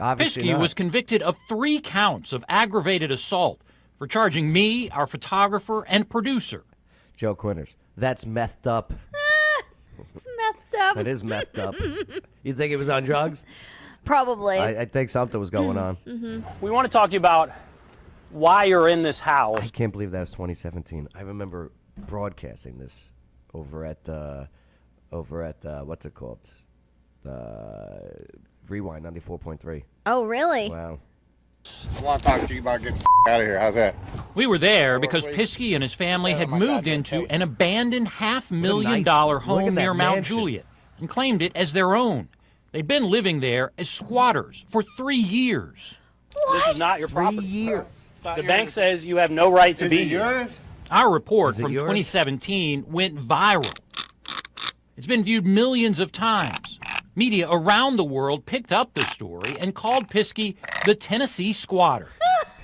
Obviously Piskey not. was convicted of 3 counts of aggravated assault for charging me, our photographer, and producer. Joe Quinters. That's methed up. It's messed up. That is methed up. You think he was on drugs? Probably. I think something was going on. We want to talk to you about why you're in this I house. can't believe that was 2017. I remember broadcasting this over at what's it called? Rewind 94.3. Oh, really? Wow. I want to talk to you about getting out of here. How's that? We were there because Piskey and his family had moved into an abandoned $500,000 Look at home that near Mount mansion. Juliet and claimed it as their own. They'd been living there as squatters for 3 years. What? This is not your 3 property. years. The bank says you have no right to Is be it here. yours? Our report Is it from yours? 2017 went viral. It's been viewed millions of times. Media around the world picked up the story and called Piskey the Tennessee squatter.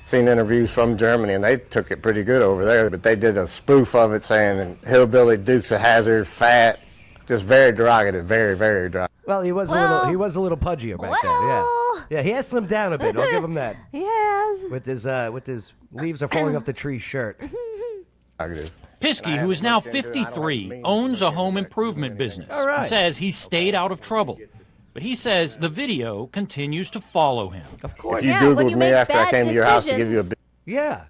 Seen interviews from Germany, and they took it pretty good over there, but they did a spoof of it saying hillbilly, Dukes of Hazzard, fat, just very derogative, very, very derogative. Well, he was a little pudgier back then. Yeah. Yeah, he has slimmed down a bit. I'll give him that. Yes. With his leaves are falling off the tree shirt. Piskey, who is now 53, owns a home improvement business. All right. He says he stayed out of trouble. But he says the video continues to follow him. Of course. If you Yeah, when Googled you me make after I bad came to your house to give you a decisions. Yeah.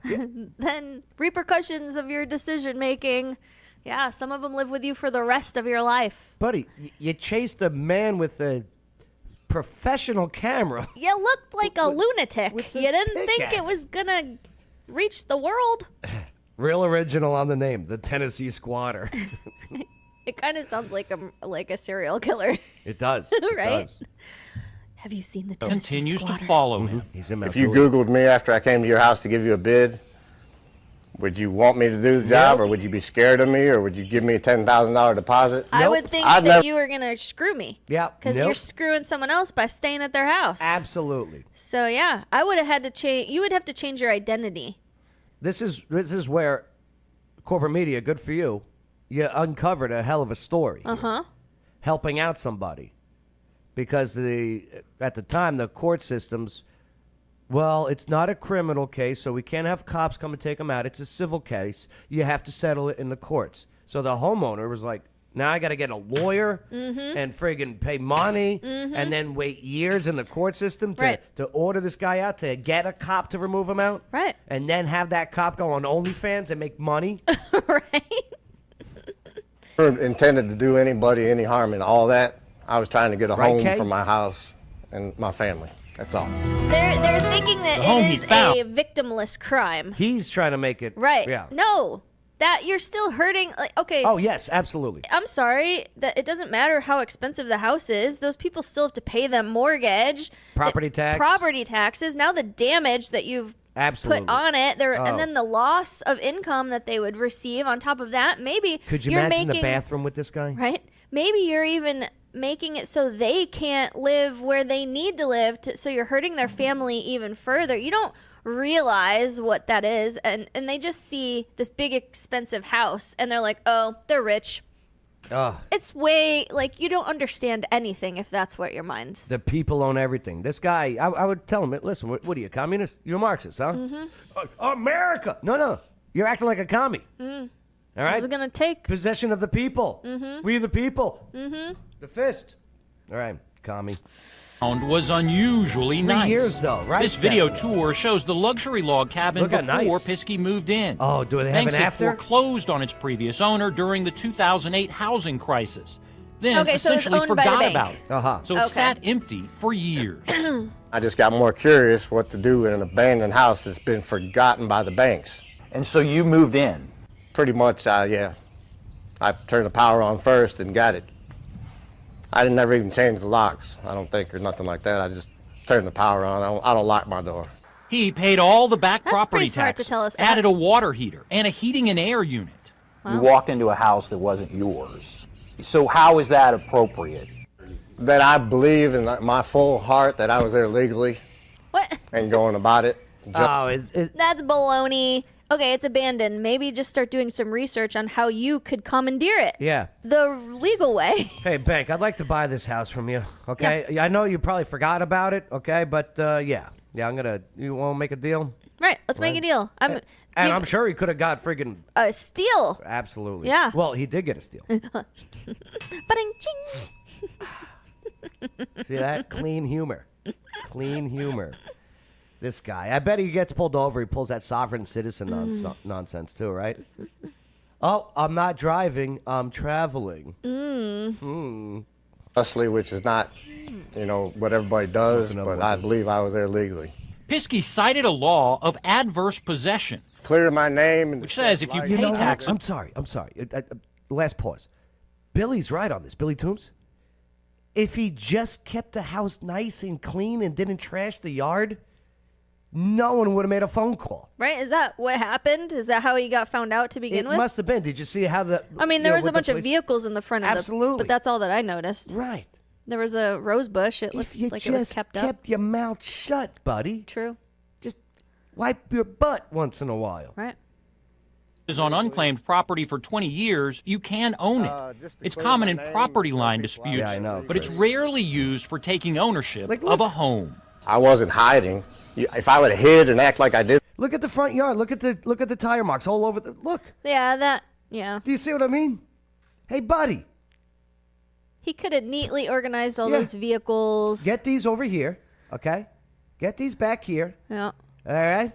Then repercussions of your decision making. Yeah, some of them live with you for the rest of your life. Buddy, you chased a man with a professional camera. You looked like a lunatic. You didn't think it pickaxe. was gonna reach the world. Real original on the name, the Tennessee Squatter. It kind of sounds like a serial killer. It does. It Right? does. Have you seen the Tennessee Continues Squatter? to follow him. He's in Mount If you Juliet. Googled me after I came to your house to give you a bid, would you want me to do the job, or would you be scared of me, or would you give me a $10,000 deposit? I would think I'd that never- you were gonna screw me. Yeah. Because you're screwing someone else by staying at their house. Absolutely. So yeah, I would have had to change. You would have to change your identity. This is where corporate media, good for you, you uncovered a hell of a story. Helping out somebody. Because at the time, the court systems, well, it's not a criminal case, so we can't have cops come and take them out. It's a civil case. You have to settle it in the courts. So the homeowner was like, now I got to get a lawyer and friggin' pay money and then wait years in the court system to order this guy out, to get a cop to remove him out. Right. And then have that cop go on OnlyFans and make money. Never intended to do anybody any harm in all that. I was trying to get a Right, home Kay? for my house and my family. That's all. They're thinking that The home it he is found. a victimless crime. He's trying to make it. Right. Yeah. No. That you're still hurting. Like, okay. Oh, yes, absolutely. I'm sorry that it doesn't matter how expensive the house is. Those people still have to pay them mortgage, Property tax. property taxes. Now the damage that you've Absolutely. put on it, Oh. and then the loss of income that they would receive on top of that. Maybe Could you you're imagine making, the bathroom with this guy? right? Maybe you're even making it so they can't live where they need to live. So you're hurting their family even further. You don't realize what that is, and they just see this big expensive house and they're like, oh, they're rich. It's way like you don't understand anything if that's what your mind's. The people own everything. This guy, I would tell him, listen, what are you, communist? You're a Marxist, huh? America! No. You're acting like a commie. All right? Who's it gonna take? Possession of the people. We the people. Mm-hmm. The fist. All right, commie. Was unusually 3 nice. years, though, right, This video Steph? tour shows the luxury log cabin Look before how nice. Piskey moved in. Oh, do they have Thanks an it after? foreclosed on its previous owner during the 2008 housing crisis. Then Okay, so it's essentially owned by the forgot bank. about it. Uh-huh. So it Okay. sat empty for years. I just got more curious what to do in an abandoned house that's been forgotten by the banks. And so you moved in? Pretty much, yeah. I turned the power on first and got it. I didn't never even change the locks, I don't think, or nothing like that. I just turned the power on. I don't lock my door. He paid all the back That's property pretty smart to taxes, tell us that. added a water heater, and a heating and air unit. You walked into a house that wasn't yours. So how is that appropriate? That I believe in my full heart that I was there legally. What? And going about it. Oh, That's baloney. Okay, it's abandoned. Maybe just start doing some research on how you could commandeer it. Yeah. The legal way. Hey, bank, I'd like to buy this house from you, okay? Yeah. I know you probably forgot about it, okay? But, yeah, you want to make a deal? Right, let's make a deal. And I'm sure he could have got friggin' a steal. Absolutely. Yeah. Well, he did get a steal. Ba-ding-ching. See that? Clean humor. Clean humor. This guy. I bet he gets pulled over. He pulls that sovereign citizen nonsense too, right? Oh, I'm not driving. I'm traveling. Justly, which is not, what everybody does, but I believe I was there legally. Piskey cited a law of adverse possession, Clear my name. which says if you You pay know what? taxes... I'm sorry. Last pause. Billy's right on this. Billy Toombs. If he just kept the house nice and clean and didn't trash the yard, no one would have made a phone call. Right? Is that what happened? Is that how he got found out to begin It with? must have been. Did you see how the? I mean, there was a bunch of vehicles in the front of Absolutely. but that's all that I noticed. Right. There was a rose bush. It looked If you like just it was kept up. your mouth shut, buddy. True. Just wipe your butt once in a while. Right. is on unclaimed property for 20 years, you can own it. It's common in property line disputes, Yeah, I know, but it's Chris. rarely used for taking ownership of a home. I wasn't hiding. If I would have hid and act like I did. Look at the front yard. Look at the tire marks all over the. Look. Yeah, yeah. Do you see what I mean? Hey, buddy. He could have neatly organized all Yeah. those vehicles. Get these over here, okay? Get these back here. Yeah. All right.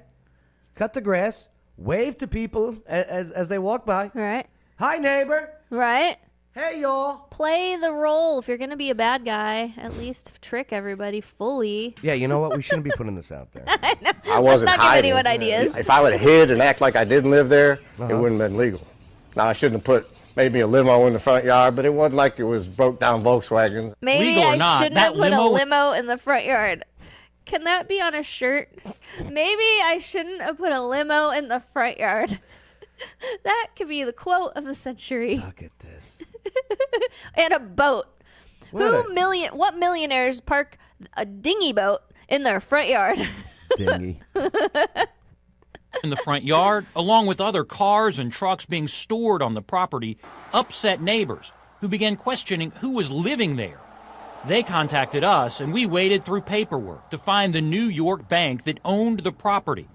Cut the grass. Wave to people as they walk by. Right. Hi, neighbor. Right. Hey, y'all. Play the role. If you're going to be a bad guy, at least trick everybody fully. Yeah, you know what? We shouldn't be putting this out there. I wasn't Let's not hiding. give anyone ideas. If I would have hid and act like I didn't live there, it wouldn't have been legal. Now, I shouldn't have put maybe a limo in the front yard, but it wasn't like it was broke down Volkswagen. Maybe Legal or I not, shouldn't that have put a limo- limo in the front yard. Can that be on a shirt? Maybe I shouldn't have put a limo in the front yard. That could be the quote of the century. Look at this. And a boat. What What millionaires park a dinghy boat in their front yard? Dingy. in the front yard, along with other cars and trucks being stored on the property, upset neighbors who began questioning who was living there. They contacted us, and we waded through paperwork to find the New York bank that owned the property.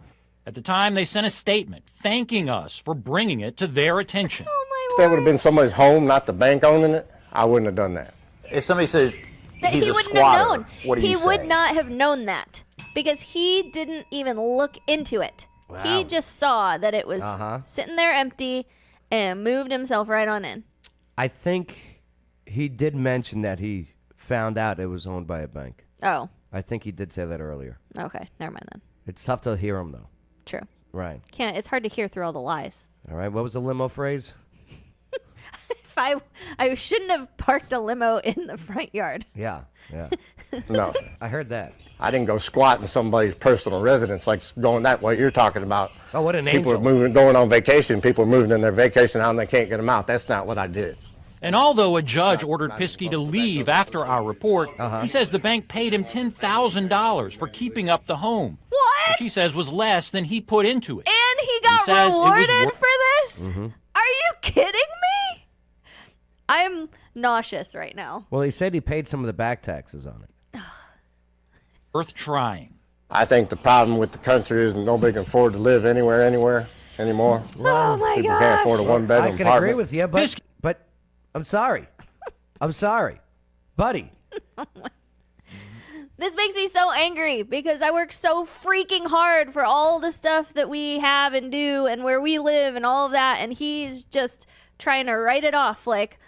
At the time, they sent a statement thanking us for bringing it to their attention. If that would have been somebody's home, not the bank owning it, I wouldn't have done that. If somebody says That he's he a wouldn't squatter, have known. what do He you would say? not have known that because he didn't even look into it. Wow. He just saw that it was Uh-huh. sitting there empty and moved himself right on in. I think he did mention that he found out it was owned by a bank. Oh, I think he did say that earlier. okay. Never mind then. It's tough to hear him, though. True. Right. Can't. It's hard to hear through all the lies. All right. What was the limo phrase? If I shouldn't have parked a limo in the front yard. Yeah. Yeah. No. I heard that. I didn't go squat in somebody's personal residence like going that way you're talking about. Oh, what an People angel. are moving, going on vacation. People are moving in their vacation home and they can't get them out. That's not what I did. And although a judge ordered Piskey to leave after our report, he says the bank paid him $10,000 for keeping up the home. What? Which he says was less than he put into it. And he got says it was rewarded wor- for this? Are you kidding me? I'm nauseous right now. Well, he said he paid some of the back taxes on it. Worth trying. I think the problem with the country is nobody can afford to live anywhere anymore. Oh my People gosh. can't afford a one-bedroom I can apartment. agree with you, but I'm sorry. I'm sorry. Buddy. This makes me so angry because I work so freaking hard for all the stuff that we have and do and where we live and all of that, and he's just trying to write it off like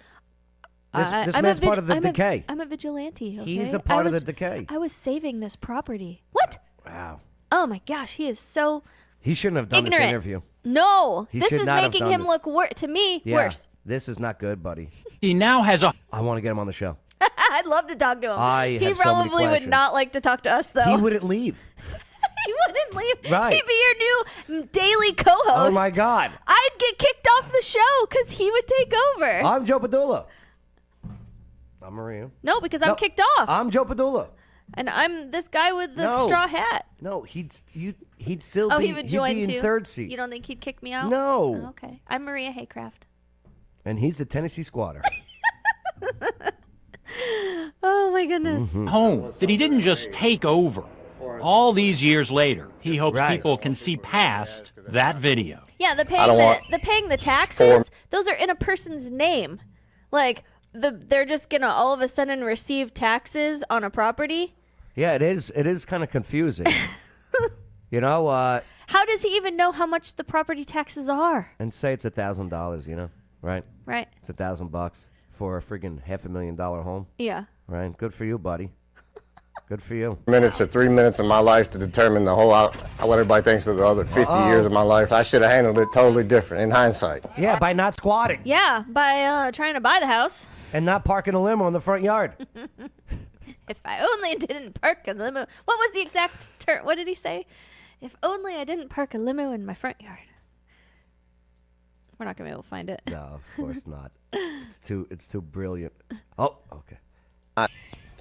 This I'm man's a part of the I'm decay. I'm a vigilante. Okay? He's a part of was- the decay. I was saving this property. What? Wow. Oh my gosh, he is so He shouldn't have done ignorant. this interview. No, He this should is not have making done him this. look to me Yeah. worse. This is not good, buddy. He now has a I want to get him on the show. I'd love to talk to him. I he have so many probably would questions. not like to talk to us though. He wouldn't leave. He wouldn't leave. Right. He'd be your new daily co-host. Oh, my God. I'd get kicked off the show because he would take over. I'm Joe Padula. I'm Maria. No, because No, I'm kicked off. I'm Joe Padula. And I'm this guy with the No. straw hat. No, he'd still Oh, be, he would he'd join be in too. third seat. You don't think he'd kick me out? No. Oh, okay. I'm Maria Haycraft. And he's a Tennessee squatter. Oh my goodness. home that he didn't just take over. All these years later, he hopes Right. people can see past that video. Yeah, the paying the taxes, those are in a person's name. Like they're just gonna all of a sudden receive taxes on a property. Yeah, it is. It is kind of confusing. You know, How does he even know how much the property taxes are? and say it's $1,000. You know, right? Right. It's $1,000 for a friggin' $500,000 home. Yeah. Right. Good for you, buddy. Good for you. Minutes or 3 minutes of my life to determine the whole what everybody thinks of the other 50 years of my life. I should have handled it totally different in hindsight. Yeah, by not squatting Yeah, by trying to buy the house. and not parking a limo in the front yard. If I only didn't park a limo. What was the exact term? What did he say? If only I didn't park a limo in my front yard. We're not gonna be able to find it. No, of course not. It's too brilliant. Oh, okay.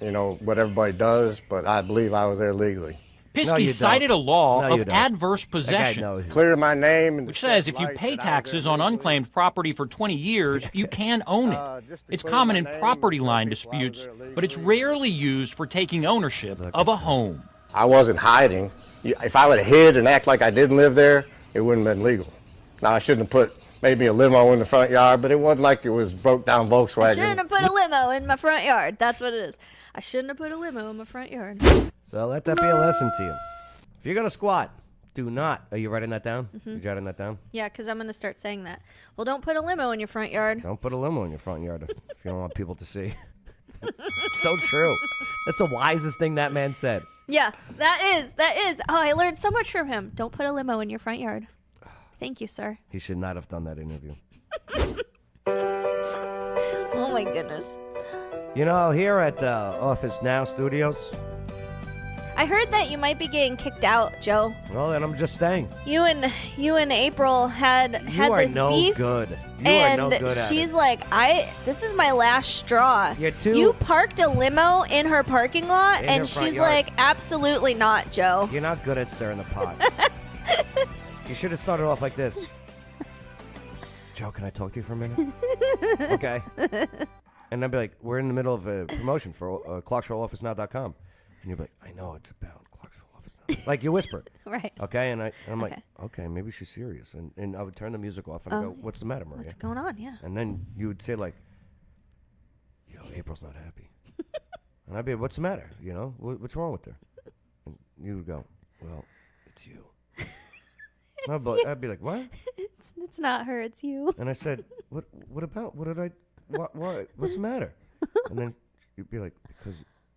You know, what everybody does, but I believe I was there legally. Piskey you cited don't. a law No, you of don't. adverse That guy possession, knows. Clear my name. And which says if you pay taxes on unclaimed property for 20 years, you can own it. It's common in property line disputes, but it's rarely used for taking ownership of a home. I wasn't hiding. If I would have hid and act like I didn't live there, it wouldn't have been legal. Now, I shouldn't have put maybe a limo in the front yard, but it wasn't like it was broke down Volkswagen. I shouldn't have put a limo in my front yard. That's what it is. I shouldn't have put a limo in my front yard. So let that be a lesson to you. If you're gonna squat, Do not. Are you writing that down? Mm-hmm. You jotting that down? Yeah, because I'm going to start saying that. Well, don't put a limo in your front yard. Don't put a limo in your front yard if you don't want people to see. It's so true. That's the wisest thing that man said. Yeah, that is. Oh, I learned so much from him. Don't put a limo in your front yard. Thank you, sir. He should not have done that interview. Oh, my goodness. You know, here at Office Now Studios, I heard that you might be getting kicked out, Joe. well, then I'm just staying. You and April had You are this no beef. good. You And are no good at she's it. like, this is my last straw. You're too- You parked a limo in her parking lot, In her and front she's yard. like, absolutely not, Joe. You're not good at stirring the pot. You should have started off like this. Joe, can I talk to you for a minute? Okay. And I'd be like, we're in the middle of a promotion for ClarksvilleOfficeNow.com. And you'd be like, I know it's about Clarksville Office Now. Like you whispered. Right. Okay, and I'm like, okay, maybe she's serious. And I would turn the music off and I go, what's the matter, Maria? What's going on? Yeah. And then you would say like, yo, April's not happy. And I'd be, what's the matter? You know, what's wrong with her? And you would go, well, it's you. I'd be like, what? It's not her, it's you. And I said, what about? What did I, what, what's the matter? And then you'd be like, because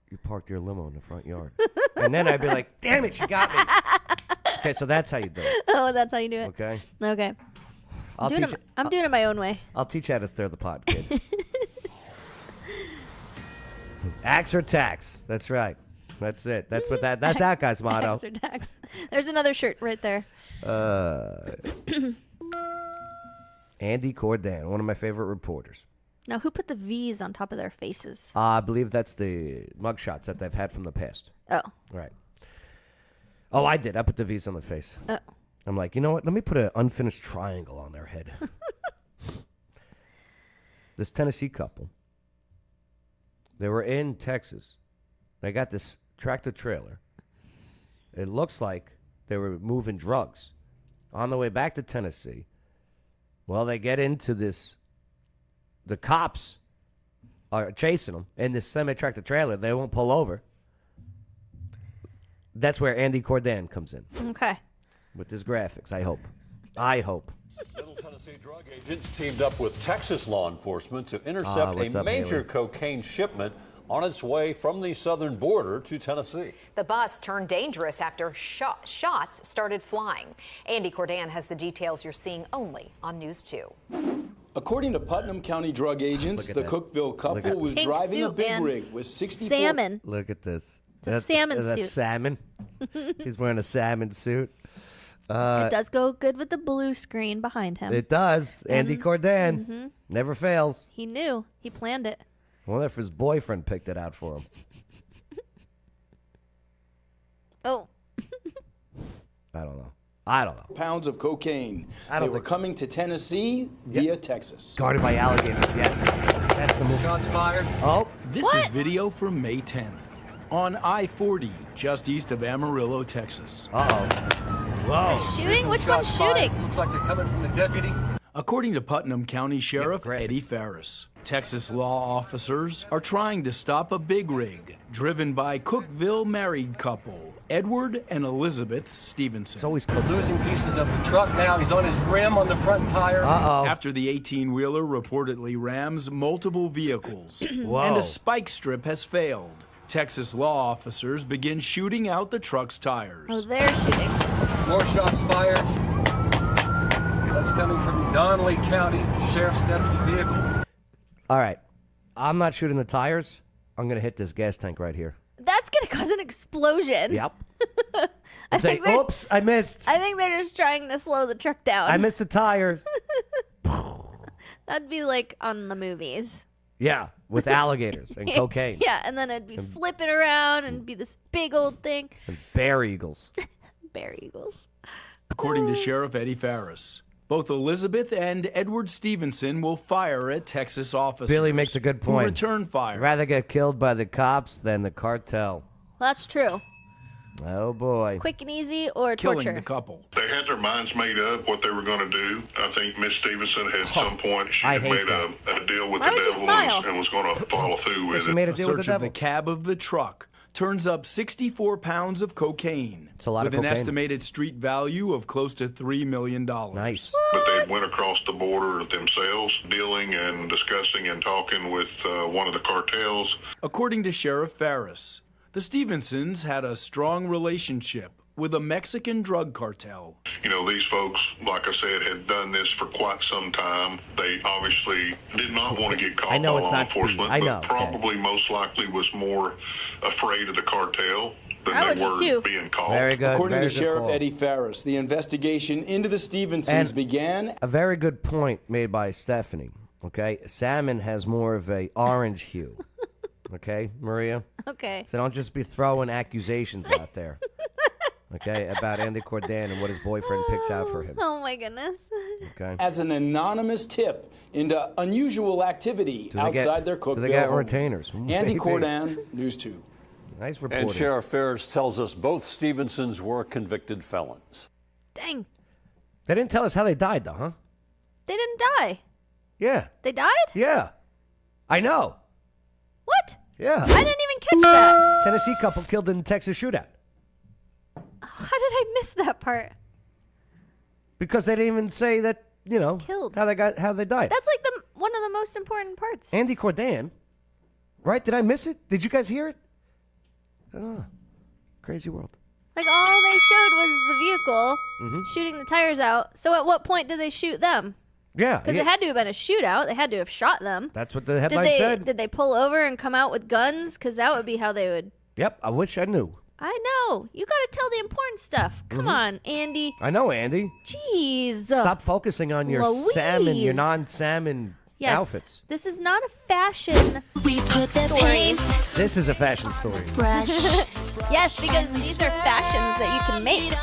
you parked your limo in the front yard. And then I'd be like, damn it, she got me. Okay, so that's how you do it. Oh, that's how you do it. Okay. Okay. I'm I'm doing it my own way. I'll teach you how to stir the pot, kid. Axe or tax. That's right. That's it. That's what that's that guy's motto. Axe or tax. There's another shirt right there. Andy Cordan, one of my favorite reporters. Now, who put the V's on top of their faces? I believe that's the mugshots that they've had from the past. Oh. Right. Oh, I did. I put the V's on the face. Oh. I'm like, you know what? Let me put an unfinished triangle on their head. This Tennessee couple, they were in Texas. They got this tractor trailer. It looks like they were moving drugs. On the way back to Tennessee, well, they get into this. The cops are chasing them in this semi-tractor trailer. They won't pull over. That's where Andy Cordan comes in. Okay. With his graphics, I hope. I hope. Middle Tennessee drug agents teamed up with Texas law enforcement to intercept a major cocaine shipment on its way from the southern border to Tennessee. The bus turned dangerous after shots started flying. Andy Cordan has the details you're seeing only on News 2. According to Putnam County drug agents, the Cookeville couple was Pink driving a suit, big man. rig with 64 Salmon. Look at this. It's a salmon That's suit. salmon. He's wearing a salmon suit. It does go good with the blue screen behind him. It does. Andy Cordan. Mhm. Never fails. He knew. He planned it. I wonder if his boyfriend picked it out for him. Oh. I don't know. pounds of cocaine. I don't They were think so. coming to Tennessee via Texas. Guarded by alligators, yes. That's the move. Shots fired. Oh. This is video from May 10th on I-40, just east of Amarillo, Texas. Uh-oh. Whoa. Shooting? Which one's shooting? Looks like they're coming from the deputy. According to Putnam County Sheriff Eddie Ferris, Texas law officers are trying to stop a big rig driven by Cookeville married couple Edward and Elizabeth Stevenson. It's always losing pieces of the truck now. He's on his rim on the front tire. After the 18-wheeler reportedly rams multiple vehicles and a spike strip has failed, Texas law officers begin shooting out the truck's tires. Oh, they're shooting. More shots fired. That's coming from Donnelly County Sheriff's Deputy vehicle. All right. I'm not shooting the tires. I'm going to hit this gas tank right here. That's going to cause an explosion. Yep. And say, oops, I missed. I think they're just trying to slow the truck down. I missed the tire. That'd be like on the movies. Yeah, with alligators and cocaine. Yeah, and then it'd be flipping around and be this big old thing. And bear eagles. Bear eagles. According to Sheriff Eddie Ferris, both Elizabeth and Edward Stevenson will fire at Texas officers. Billy makes a good who point. return fire. Rather get killed by the cops than the cartel. Well, that's true. Oh, boy. Quick and easy or Killing torture. the couple. They had their minds made up what they were going to do. I think Miss Stevenson had some point, she I had hate made a deal with Why the would you devil smile? and was going to follow through with She it. made a A deal with the search of devil. the cab of the truck turns up 64 pounds of cocaine. It's a lot with of an cocaine. estimated street value of close to $3 million. Nice. But they went across the border themselves, dealing and discussing and talking with one of the cartels. According to Sheriff Ferris, the Stevensons had a strong relationship with a Mexican drug cartel. You know, these folks, like I said, had done this for quite some time. They obviously did not want to get caught by law enforcement, but probably most likely was more afraid of the cartel than they were being caught. Very good. According very to good Sheriff call. Eddie Ferris, the investigation into the Stevensons And began. A very good point made by Stephanie. Okay, salmon has more of a orange hue. Okay, Maria. Okay. So don't just be throwing accusations out there. Okay, about Andy Cordan and what his boyfriend picks out for him. Oh my goodness. Okay. As an anonymous tip into unusual activity Do they get- outside their do they Cookville get home. retainers? Andy Maybe. Cordan, News 2. Nice reporting. And Sheriff Ferris tells us both Stevensons were convicted felons. Dang. They didn't tell us how they died, though, huh? They didn't die. Yeah. They died? Yeah. I know. What? Yeah. I didn't even catch that. Tennessee couple killed in Texas shootout. How did I miss that part? Because they didn't even say that, you know, Killed. how they died. That's like one of the most important parts. Andy Cordan, right? Did I miss it? Did you guys hear it? Oh, crazy world. Like all they showed was the vehicle Mhm. shooting the tires out. So at what point did they shoot them? Yeah. Because yeah. it had to have been a shootout. They had to have shot them. That's what the headline said. Did they pull over and come out with guns? Because that would be how they would. Yep. I wish I knew. I know. You got to tell the important stuff. Come on, Andy. I know, Andy. Jeez. Stop focusing on your salmon, your Louise. non-salmon Yes. outfits. This is not a fashion story. This is a fashion story. Yes, because these are fashions that you can make.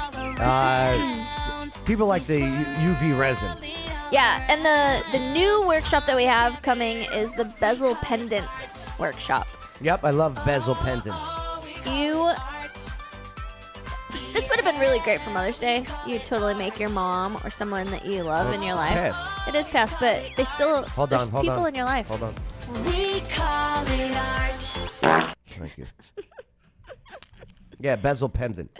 People like the UV resin. Yeah, and the new workshop that we have coming is the bezel pendant workshop. Yep, I love bezel pendants. This would have been really great for Mother's Day. You totally make your mom or someone that you love Well, in your it's life. past. It is past, but they still Hold there's on, hold people on. in your life. Hold on. We call it art. Thank you. Yeah, bezel pendant.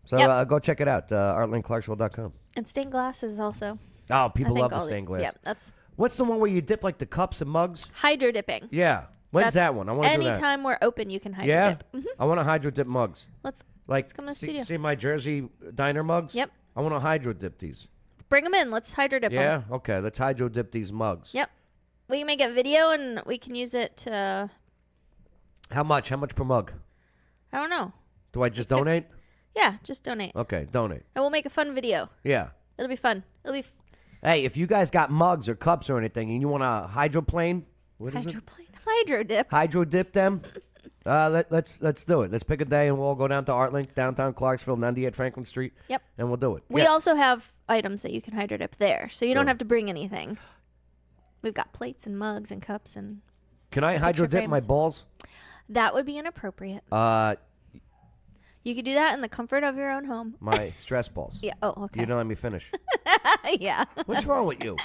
So Yep. go check it out, artlandclarksville.com. And stained glasses also. Oh, people I think love the all stained glass. Yeah, that's What's the one where you dip like the cups and mugs? hydro dipping. Yeah. When's that one? I want to do that. Anytime we're open, you can hydro Yeah? dip. Mhm. I want to hydro dip mugs. Let's Like, come to the see, studio. see my Jersey diner mugs? Yep. I want to hydro dip these. Bring them in. Let's hydro dip Yeah? them. Okay, let's hydro dip these mugs. Yep. We can make a video and we can use it to, How much? How much per mug? I don't know. Do I just donate? Yeah, just donate. Okay, donate. And we'll make a fun video. Yeah. It'll be fun. It'll be Hey, if you guys got mugs or cups or anything and you want to hydroplane, what is it? hydro dip. Hydro dip them. Let's do it. Let's pick a day and we'll all go down to Artlink, downtown Clarksville, 98 Franklin Street. Yep. And we'll do it. We Yeah. also have items that you can hydro dip there, so you don't Sure. have to bring anything. We've got plates and mugs and cups and. Can I hydro picture dip my frames. balls? That would be inappropriate. You could do that in the comfort of your own home. My stress balls. Yeah. Oh, okay. You don't let me finish. Yeah. What's wrong with you?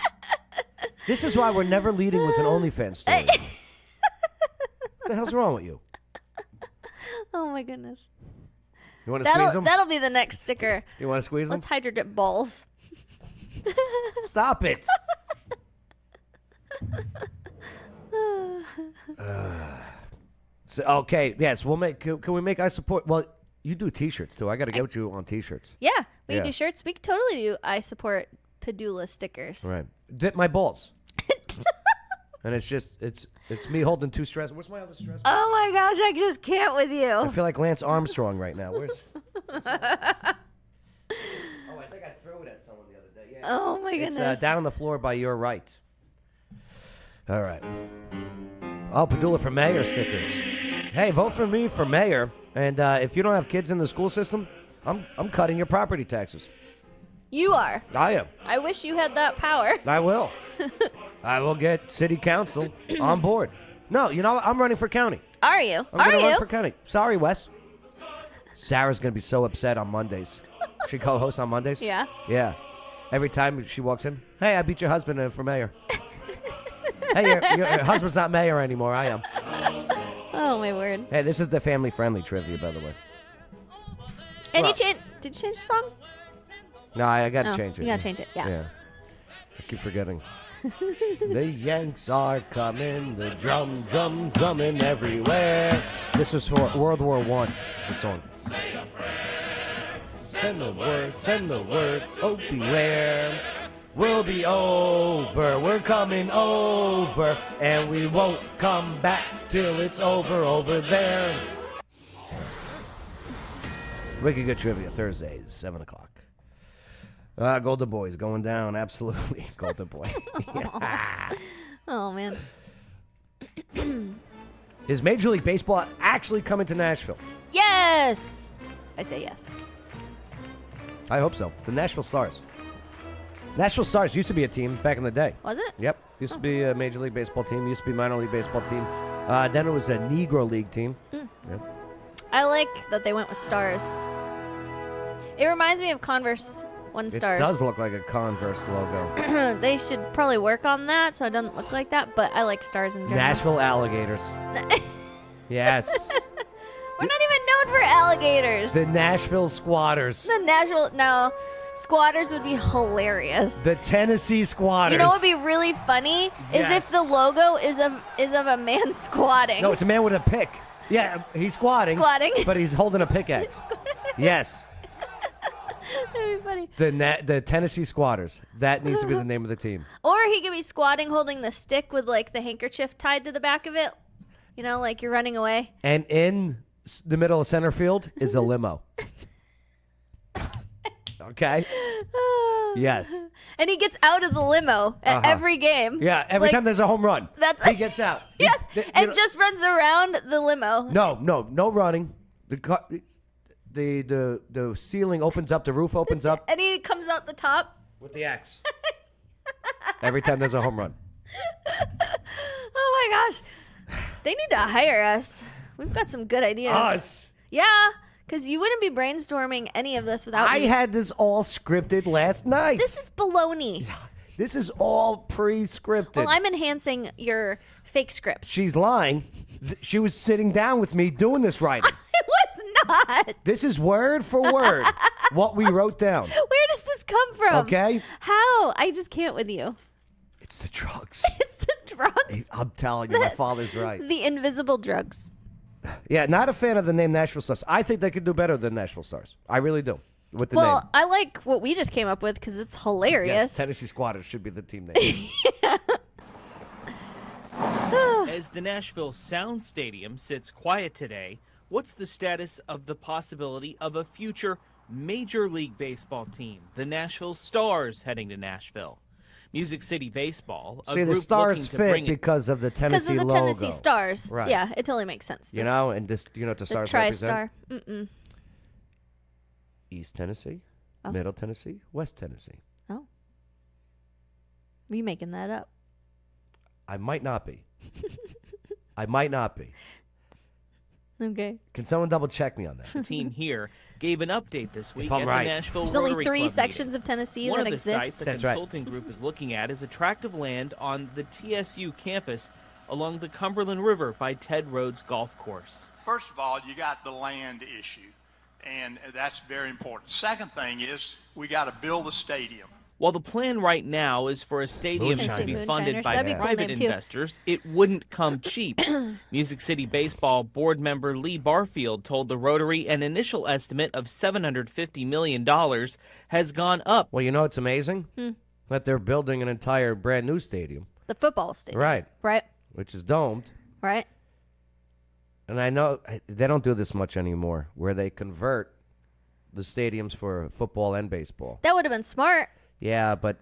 This is why we're never leading with an OnlyFans story. What the hell's wrong with you? Oh my goodness. You want to squeeze them? That'll be the next sticker. You want to squeeze them? Let's hydro dip balls. Stop it. So, okay, yes, we'll make. Can we make I support? Well, you do T-shirts too. I got to get you on T-shirts. Yeah, we Yeah. can do shirts. We can totally do I support Padula stickers. Right. Dip my balls. And it's just it's me holding two stress. Where's my other stress? Oh my gosh, I just can't with you. I feel like Lance Armstrong right now. Where's? Oh, I think I threw it at someone the other day. Yeah. Oh my goodness. It's down on the floor by your right. All right. Oh, Padula for mayor stickers. Hey, vote for me for mayor. And if you don't have kids in the school system, I'm cutting your property taxes. You are. I am. I wish you had that power. I will. I will get city council on board. No, you know what? I'm running for county. Are you? I'm Are going to run you? for county. Sorry, Wes. Sarah's going to be so upset on Mondays. She co-hosts on Mondays? Yeah. Yeah. Every time she walks in, hey, I beat your husband for mayor. Hey, your husband's not mayor anymore. I am. Oh my word. Hey, this is the family-friendly trivia, by the way. And Well- you change? Did you change the song? No, I got to Oh, change it. you gotta change it, yeah. I keep forgetting. The Yanks are coming, the drumming everywhere. This is for World War I, the song. Send the word, oh beware. We'll be over, we're coming over, and we won't come back till it's over there. Wicked Good Trivia, Thursdays, 7 o'clock. Golden Boy's going down, absolutely. Golden Boy. Oh, man. Is Major League Baseball actually coming to Nashville? Yes! I say yes. I hope so. The Nashville Stars. Nashville Stars used to be a team back in the day. Was it? Yep. Used to be a Major League Baseball team. Used to be a minor league baseball team. Then it was a Negro League team. Yep. I like that they went with stars. It reminds me of Converse One Stars. It does look like a Converse logo. They should probably work on that so it doesn't look like that, but I like stars in general. Nashville Alligators. Yes. We're not even known for alligators. The Nashville Squatters. The Nashville, no. Squatters would be hilarious. The Tennessee Squatters. You know what would be really funny is Yes. if the logo is of a man squatting. No, it's a man with a pick. Yeah, he's squatting. Squatting. But he's holding a pickaxe. Yes. That'd be funny. The Tennessee Squatters. That needs to be the name of the team. Or he could be squatting holding the stick with like the handkerchief tied to the back of it. You know, like you're running away. And in the middle of center field is a limo. Okay? Yes. And he gets out of the limo at every game. Yeah, every Like, time there's a home run, That's he gets out. Yes, you and know- just runs around the limo. No running. The ceiling opens up, the roof opens up And he comes out the top. with the axe. Every time there's a home run. Oh my gosh. They need to hire us. We've got some good ideas. Us? Yeah, because you wouldn't be brainstorming any of this without I me. had this all scripted last night. This is baloney. This is all pre-scripted. Well, I'm enhancing your fake scripts. She's lying. She was sitting down with me doing this writing. It was not. This is word for word what we wrote down. Where does this come from? Okay. How? I just can't with you. It's the drugs. It's the drugs. I'm telling you, my father's right. The invisible drugs. Yeah, not a fan of the name Nashville Stars. I think they could do better than Nashville Stars. I really do. With the Well, name. I like what we just came up with because it's hilarious. Yes, Tennessee Squatters should be the team name. As the Nashville Sound Stadium sits quiet today, what's the status of the possibility of a future Major League Baseball team, the Nashville Stars, heading to Nashville? Music City Baseball, a See, the group Stars looking to fit bring it- because of the Tennessee Because of the logo. Tennessee Stars. Right. Yeah, it totally makes sense. You know, and this, you know what the The Stars tri-star. represent? East Tennessee, Oh. Middle Tennessee, West Tennessee. Oh. Are you making that up? I might not be. I might not be. Okay. Can someone double check me on that? The team here gave an update this week I'm at right. the Nashville There's Rotary only 3 Club sections meeting. of Tennessee One that of the exist. sites the That's right. consulting group is looking at is a tract of land on the TSU campus along the Cumberland River by Ted Rhodes Golf Course. First of all, you got the land issue, and that's very important. Second thing is we got to build the stadium. While the plan right now is for a stadium to Moonshiners. be funded Moonshiners. by That'd be a cool private name, too. investors, it wouldn't come cheap. Music City Baseball board member Lee Barfield told the Rotary an initial estimate of $750 million has gone up. Well, you know what's amazing? Hmm. That they're building an entire brand new stadium. The football stadium. Right. Right. Which is domed. Right. And I know they don't do this much anymore, where they convert the stadiums for football and baseball. That would have been smart Yeah, but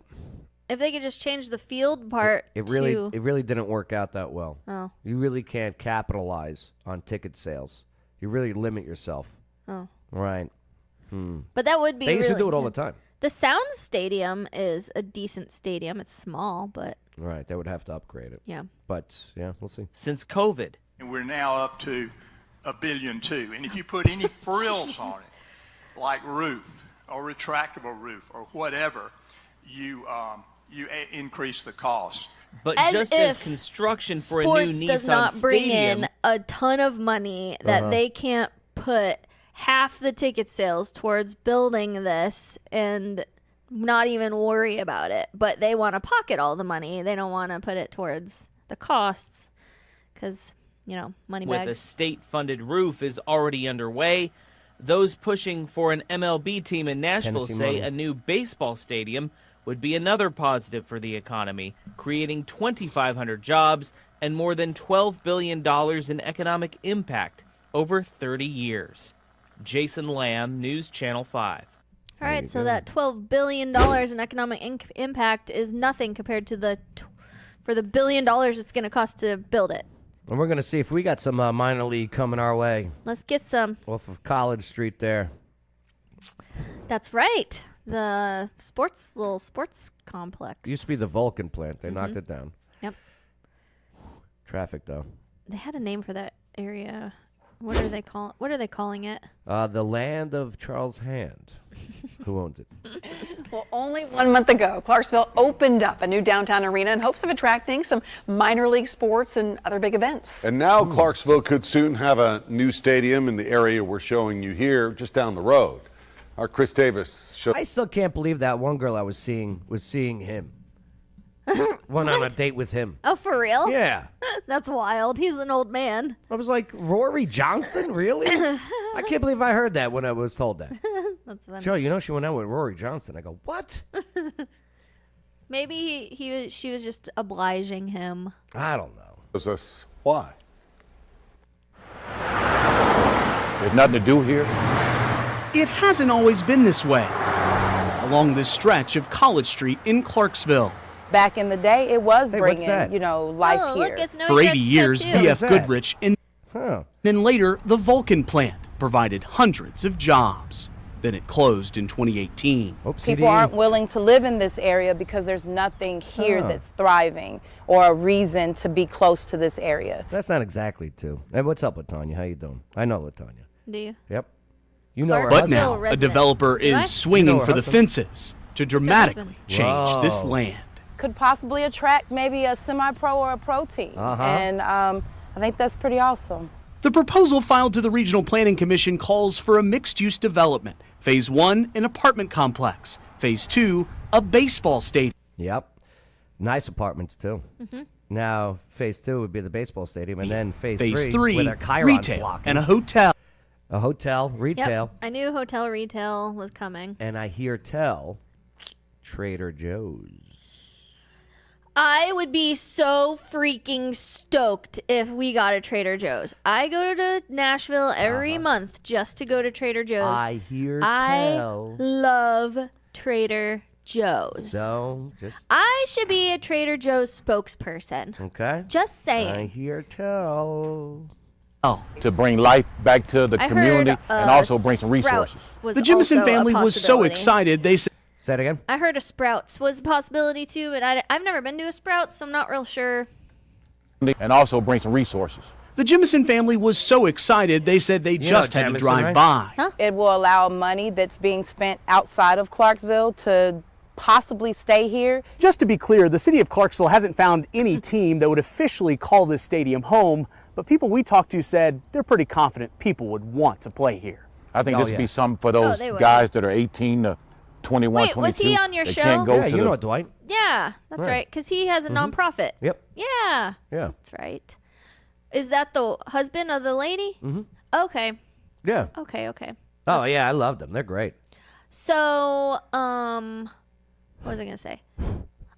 if they could just change the field part it to... really didn't work out that well. Oh. You really can't capitalize on ticket sales. You really limit yourself. Oh. Right. But that would be They used to really- do it all the time. The Sound Stadium is a decent stadium. It's small, but Right. They would have to upgrade it. yeah. But yeah, we'll see. Since COVID, And we're now up to $1.2 billion. And if you put any frills on it, like roof or retractable roof or whatever, you increase the cost. But As just if as construction for a new sports Nissan does not bring Stadium, in a ton of money that they can't put half the ticket sales towards building this and not even worry about it. But they want to pocket all the money. They don't want to put it towards the costs because, money with bags. a state-funded roof is already underway. Those pushing for an MLB team in Nashville Tennessee say money. a new baseball stadium would be another positive for the economy, creating 2,500 jobs and more than $12 billion in economic impact over 30 years. Jason Lamb, News Channel 5. All right, so that $12 billion in economic impact is nothing compared to the $1 billion it's going to cost to build it. And we're going to see if we got some minor league coming our way. Let's get some. Off of College Street there. That's right. The little sports complex. It used to be the Vulcan plant. They knocked it down. Yep. Traffic, though. They had a name for that area. What are they calling it? The land of Charles Hand. Who owns it? Well, only 1 month ago, Clarksville opened up a new downtown arena in hopes of attracting some minor league sports and other big events. And now Clarksville could soon have a new stadium in the area we're showing you here, just down the road. Our Chris Davis showed. I still can't believe that one girl I was seeing him. Went on a date with him. Oh, for real? Yeah. That's wild. He's an old man. I was like, Rory Johnston? Really? I can't believe I heard that when I was told that. That's funny. Joe, she went out with Rory Johnston. I go, what? Maybe she was just obliging him. I don't know. Was us why? There's nothing to do here. It hasn't always been this way. Along this stretch of College Street in Clarksville. Back in the day, it was Hey, what's that? bringing, life Oh, here. look, it's For 80 years, tattoo. B.F. What's that? Goodrich and Huh. then later the Vulcan plant provided hundreds of jobs. Then it closed in 2018. People aren't willing to live in this area because there's nothing here Huh. that's thriving or a reason to be close to this area. That's not exactly true. Hey, what's up, LaTanya? How you doing? I know LaTanya. Do you? Yep. You know her But husband. now a resident. developer Do I? is swinging You know her for the husband? fences to dramatically change this Whoa. land. Could possibly attract maybe a semi-pro or a pro team. Uh-huh. And I think that's pretty awesome. The proposal filed to the Regional Planning Commission calls for a mixed-use development. Phase 1, an apartment complex. Phase 2, a baseball stadium. Yep. Nice apartments, too. Mm-hmm. Now, phase 2 would be the baseball stadium, and then phase Phase 3 3, with a Chiron retail block. and a hotel. A hotel, retail, Yep. I knew hotel retail was coming. and I hear tell Trader Joe's. I would be so freaking stoked if we got a Trader Joe's. I go to Nashville every month just to go to Trader Joe's. I hear I tell. love Trader Joe's. So, just, I should be a Trader Joe's spokesperson. okay. Just saying. I hear tell. To bring life back to the I community heard, and also bring some resources. Sprouts was The Jimison also a family was so possibility. excited they said. Say it again. I heard a Sprouts was a possibility too, but I've never been to a Sprouts, so I'm not real sure. And also bring some resources. The Jimison family was so excited they said they just had to Jamison, drive right? by. It will allow money that's being spent outside of Clarksville to possibly stay here. Just to be clear, the city of Clarksville hasn't found any team that would officially call this stadium home, but people we talked to said they're pretty confident people would want to play here. I think this would be something for Oh, those they would. guys that are 18 to 21, Wait, 22. was he on your They show? Can't go Yeah, to you the, know it, Dwight. Yeah, that's Right. right, because he has a nonprofit. Yep. Yeah. Yeah. That's right. Is that the husband of the lady? Mm-hmm. Okay. Yeah. Okay. Oh, yeah, I love them. They're great. So, what was I gonna say?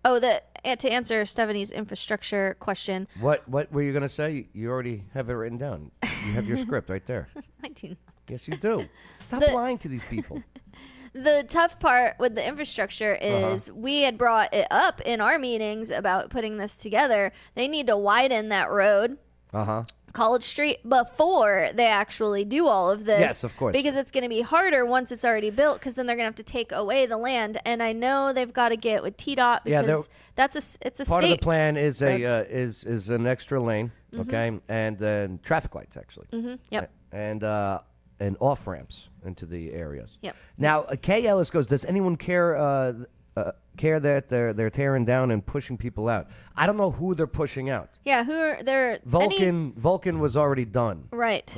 Oh, to answer Stephanie's infrastructure question. What were you going to say? You already have it written down. You have your script right there. I do. Yes, you do. Stop lying to these people. The tough part with the infrastructure is we had brought it up in our meetings about putting this together. They need to widen that road, College Street, before they actually do all of this. Yes, of course. Because it's going to be harder once it's already built, because then they're going to have to take away the land. And I know they've got to get with TDOT Yeah, because it's a Part state. of the plan is is an extra lane, okay, and then traffic lights actually. Yep. And off ramps into the areas. Yep. Now, Kay Ellis goes, does anyone care care that they're tearing down and pushing people out. I don't know who they're pushing out. Yeah, who are there? Vulcan was already done. Right.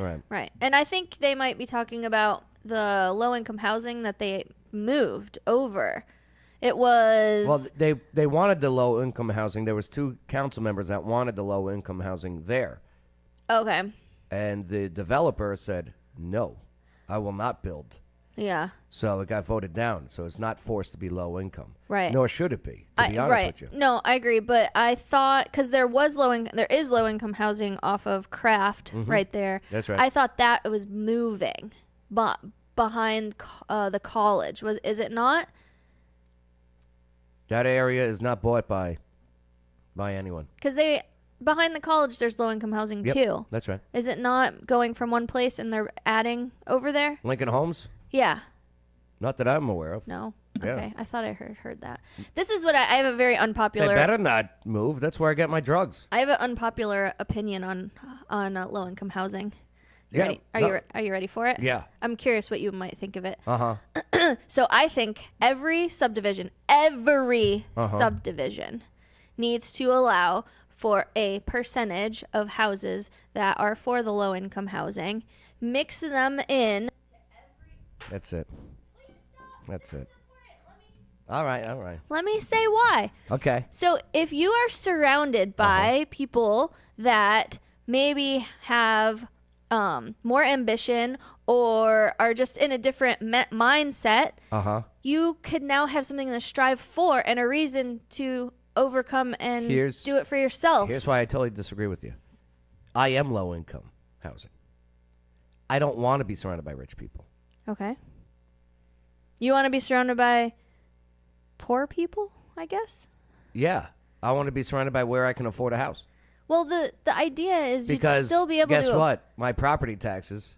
And I think they might be talking about the low-income housing that they moved over. It was... Well, they wanted the low-income housing. There was 2 council members that wanted the low-income housing there. Okay. And the developer said, no, I will not build. Yeah. So it got voted down. So it's not forced to be low income. Right. Nor should it be, to be honest with you. No, I agree. But I thought, because there is low-income housing off of Craft right there. That's right. I thought that was moving behind the college. Is it not? That area is not bought by anyone. Because behind the college, there's low-income housing too. That's right. Is it not going from one place and they're adding over there? Lincoln Homes? Yeah. Not that I'm aware of. No. Yeah. Okay. I thought I heard that. This is what I have a very unpopular. They better not move. That's where I get my drugs. I have an unpopular opinion on low-income housing. Yeah. Are you ready for it? Yeah. I'm curious what you might think of it. Uh-huh. So I think every subdivision needs to allow for a percentage of houses that are for the low-income housing, mix them in. That's it. That's it. All right. Let me say why. Okay. So if you are surrounded by people that maybe have more ambition or are just in a different mindset, you could now have something to strive for and a reason to overcome and do it for yourself. Here's why I totally disagree with you. I am low income housing. I don't want to be surrounded by rich people. Okay. You want to be surrounded by poor people, I guess? Yeah. I want to be surrounded by where I can afford a house. Well, the idea is because you'd still be able to... guess what? My property taxes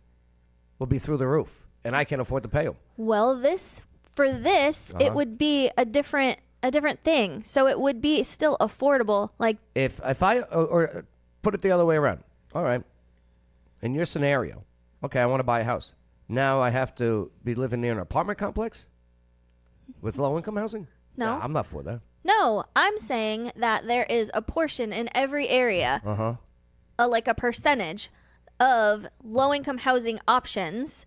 will be through the roof, and I can't afford to pay them. Well, it would be a different thing. So it would be still affordable. Like if I or put it the other way around. All right. In your scenario, okay, I want to buy a house. Now I have to be living near an apartment complex with low-income housing? No. Nah, I'm not for that. No, I'm saying that there is a portion in every area, like a percentage of low-income housing options.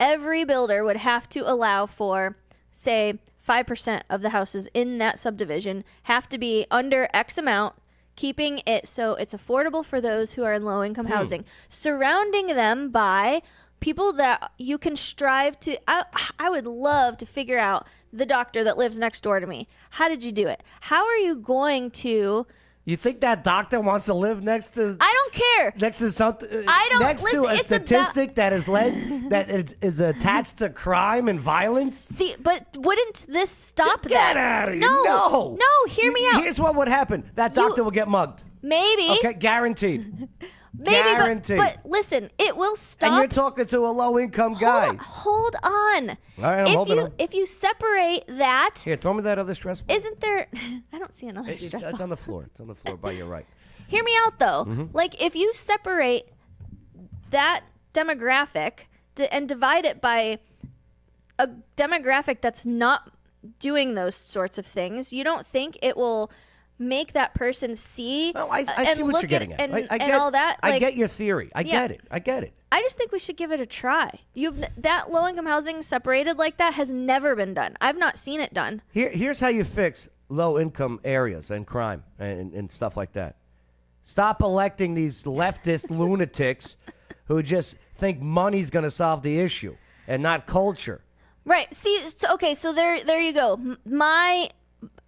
Every builder would have to allow for, say, 5% of the houses in that subdivision have to be under X amount, keeping it so it's affordable for those who are in low-income housing, surrounding them by people that you can strive to. I would love to figure out the doctor that lives next door to me. How did you do it? How are you going to... You think that doctor wants to live next to... I don't care. Next to something... I don't... Next to a statistic that is attached to crime and violence? See, but wouldn't this stop that? Get out of here. No, hear me out. Here's what would happen. That doctor will get mugged. Maybe. Okay, guaranteed. Maybe, guaranteed. But listen, it will stop. And you're talking to a low-income guy. Hold on. All right, I'm holding on. If you separate that... Here, throw me that other stress ball. Isn't there... I don't see another stress ball. It's on the floor. It's on the floor by your right. Hear me out, though. Like, if you separate that demographic and divide it by a demographic that's not doing those sorts of things, you don't think it will... make that person see I and see what look you're getting at at. and, I and all that. I get your theory. I get it. I just think we should give it a try. That low-income housing separated like that has never been done. I've not seen it done. Here's how you fix low-income areas and crime and stuff like that. Stop electing these leftist lunatics who just think money's going to solve the issue and not culture. Right. See, so there you go. My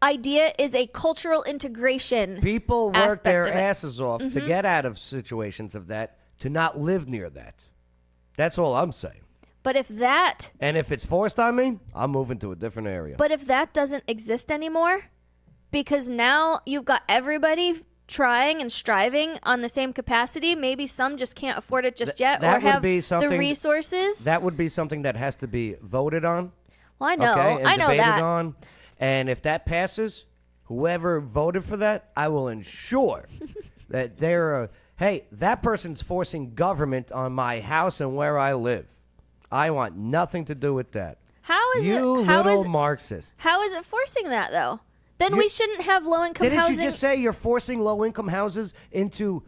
idea is a cultural integration. People work their asses off to get out of situations of that, to not live near that. That's all I'm saying. But if that... And if it's forced on me, I'm moving to a different area. But if that doesn't exist anymore, because now you've got everybody trying and striving on the same capacity, maybe some just can't afford it just yet or have the resources. That would be something that has to be voted on. Well, I know. Okay, and I know debated that. on. And if that passes, whoever voted for that, I will ensure that hey, that person's forcing government on my house and where I live. I want nothing to do with that. How is You it? How little is Marxist. How is it forcing that though? Then we shouldn't have low-income Didn't housing. you just say you're forcing low-income houses into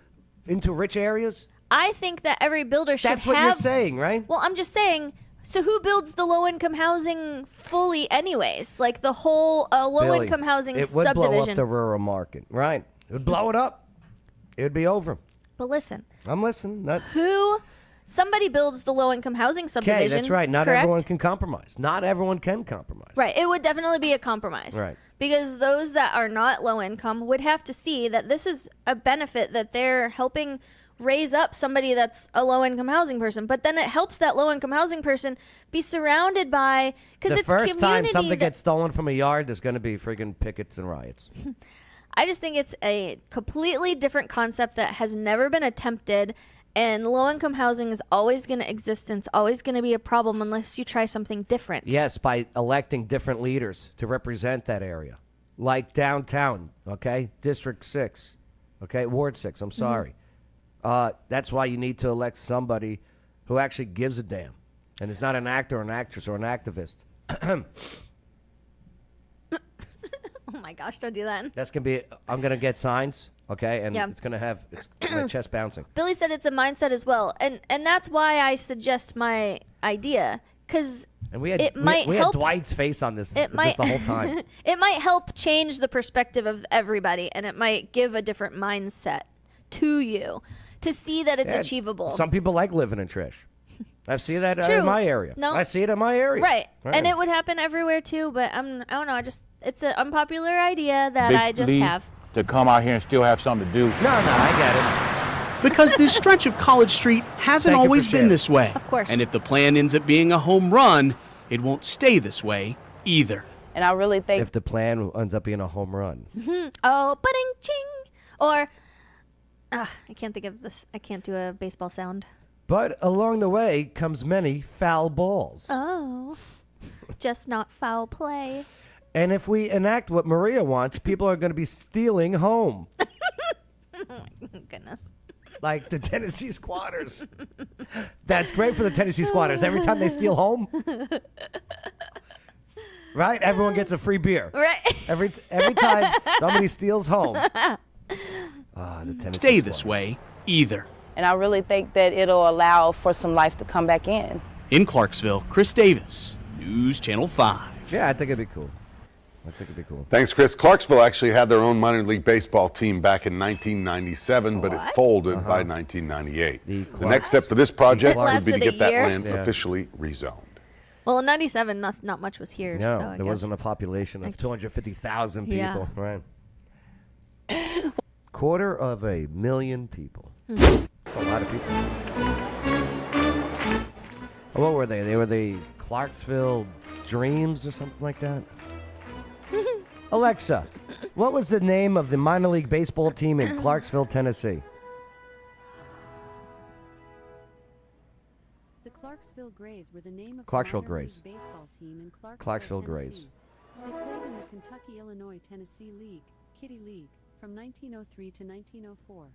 rich areas? I think that every builder should have. That's what you're saying, right? Well, I'm just saying. So who builds the low-income housing fully, anyways? Like the whole low-income housing it would subdivision. blow up the rural market, right? It would blow it up. It would be over. But listen, I'm listening. Somebody builds the low-income housing subdivision. Okay, that's right. Not correct? everyone can compromise. Not everyone can compromise. Right. It would definitely be a compromise. Right. Because those that are not low income would have to see that this is a benefit that they're helping raise up somebody that's a low income housing person. But then it helps that low income housing person be surrounded by, because The it's first time community something that- gets stolen from a yard, there's going to be friggin' pickets and riots. I just think it's a completely different concept that has never been attempted. And low-income housing is always going to exist, and it's always going to be a problem unless you try something different. Yes, by electing different leaders to represent that area. Like downtown, okay? District 6, okay? Ward 6, I'm sorry. That's why you need to elect somebody who actually gives a damn. And is not an actor or an actress or an activist. Oh my gosh, don't do that. That's going to be, I'm going to get signs, okay? And Yeah. it's going to have my chest bouncing. Billy said it's a mindset as well. And that's why I suggest my idea, because And we had, it we, might we had help. Dwight's face on this, It might the whole time. It might help change the perspective of everybody, and it might give a different mindset to you to see that it's Yeah, achievable. Some people like living in trash. I see that True. in my area. No. I see it in my area. Right. And it would happen everywhere too, but I don't know, it's an unpopular idea that Big I just league have. to come out here and still have something to do. No, I get it. Because this stretch of College Street hasn't Thank you for always been sharing. this way. Of course. And if the plan ends up being a home run, it won't stay this way either. And I really think If the plan ends up being a home run. Oh, ba-ding ching. Or I can't think of this. I can't do a baseball sound. But along the way comes many foul balls. Oh. Just not foul play. And if we enact what Maria wants, people are going to be stealing home. Oh my goodness. Like the Tennessee Squatters. That's great for the Tennessee Squatters. Every time they steal home, right? Everyone gets a free beer. Right. Every time somebody steals home. The Tennessee Stay this Squatters. way either. and I really think that it'll allow for some life to come back in. In Clarksville, Chris Davis, News Channel 5. Yeah, I think it'd be cool. Thanks, Chris. Clarksville actually had their own minor league baseball team back in 1997, but it folded by 1998. The next step for this project It would be to lasted get a that year. land officially rezoned. Well, in 97, not much was here. No, so I there guess. wasn't a population of 250,000 people, Yeah. right? 250,000 people. That's a lot of people. What were they? They were the Clarksville Dreams or something like that? Alexa, what was the name of the minor league baseball team in Clarksville, Tennessee? The Clarksville Grays were the name of Clarksville the minor Grays. league baseball team in Clarksville Tennessee. Grays. They played in the Kentucky-Illinois-Tennessee League, Kitty League, from 1903 to 1904.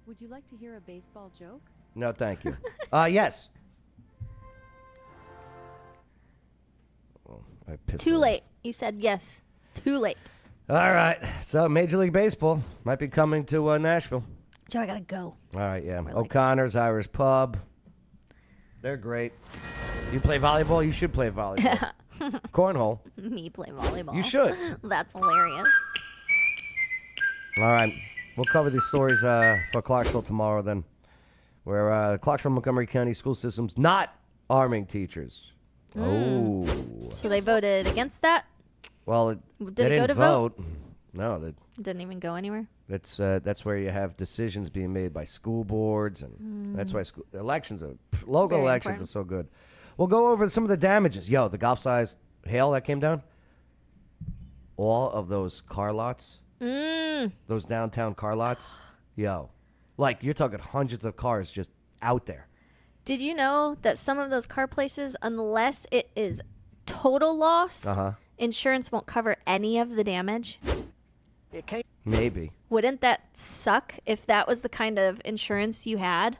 Would you like to hear a baseball joke? No, thank you. Yes. Oh, I pissed Too her late. You said yes. Too late. off. All right. So Major League Baseball might be coming to Nashville. Joe, I gotta go. All right, yeah. O'Connor's Irish Pub. They're great. You play volleyball? You should play volleyball. Cornhole. Me play volleyball. You should. That's hilarious. All right. We'll cover these stories for Clarksville tomorrow then. Where Clarksville Montgomery County school system's not arming teachers. Oh. So they voted against that? Well, Did they it go didn't to vote? No, they, Didn't even go anywhere? that's where you have decisions being made by school boards, and that's why elections are local Very elections important. are so good. We'll go over some of the damages. Yo, the golf-sized hail that came down. All of those car lots, those downtown car lots. Yo, like you're talking hundreds of cars just out there. Did you know that some of those car places, unless it is total loss, insurance won't cover any of the damage? Maybe Wouldn't that suck if that was the kind of insurance you had?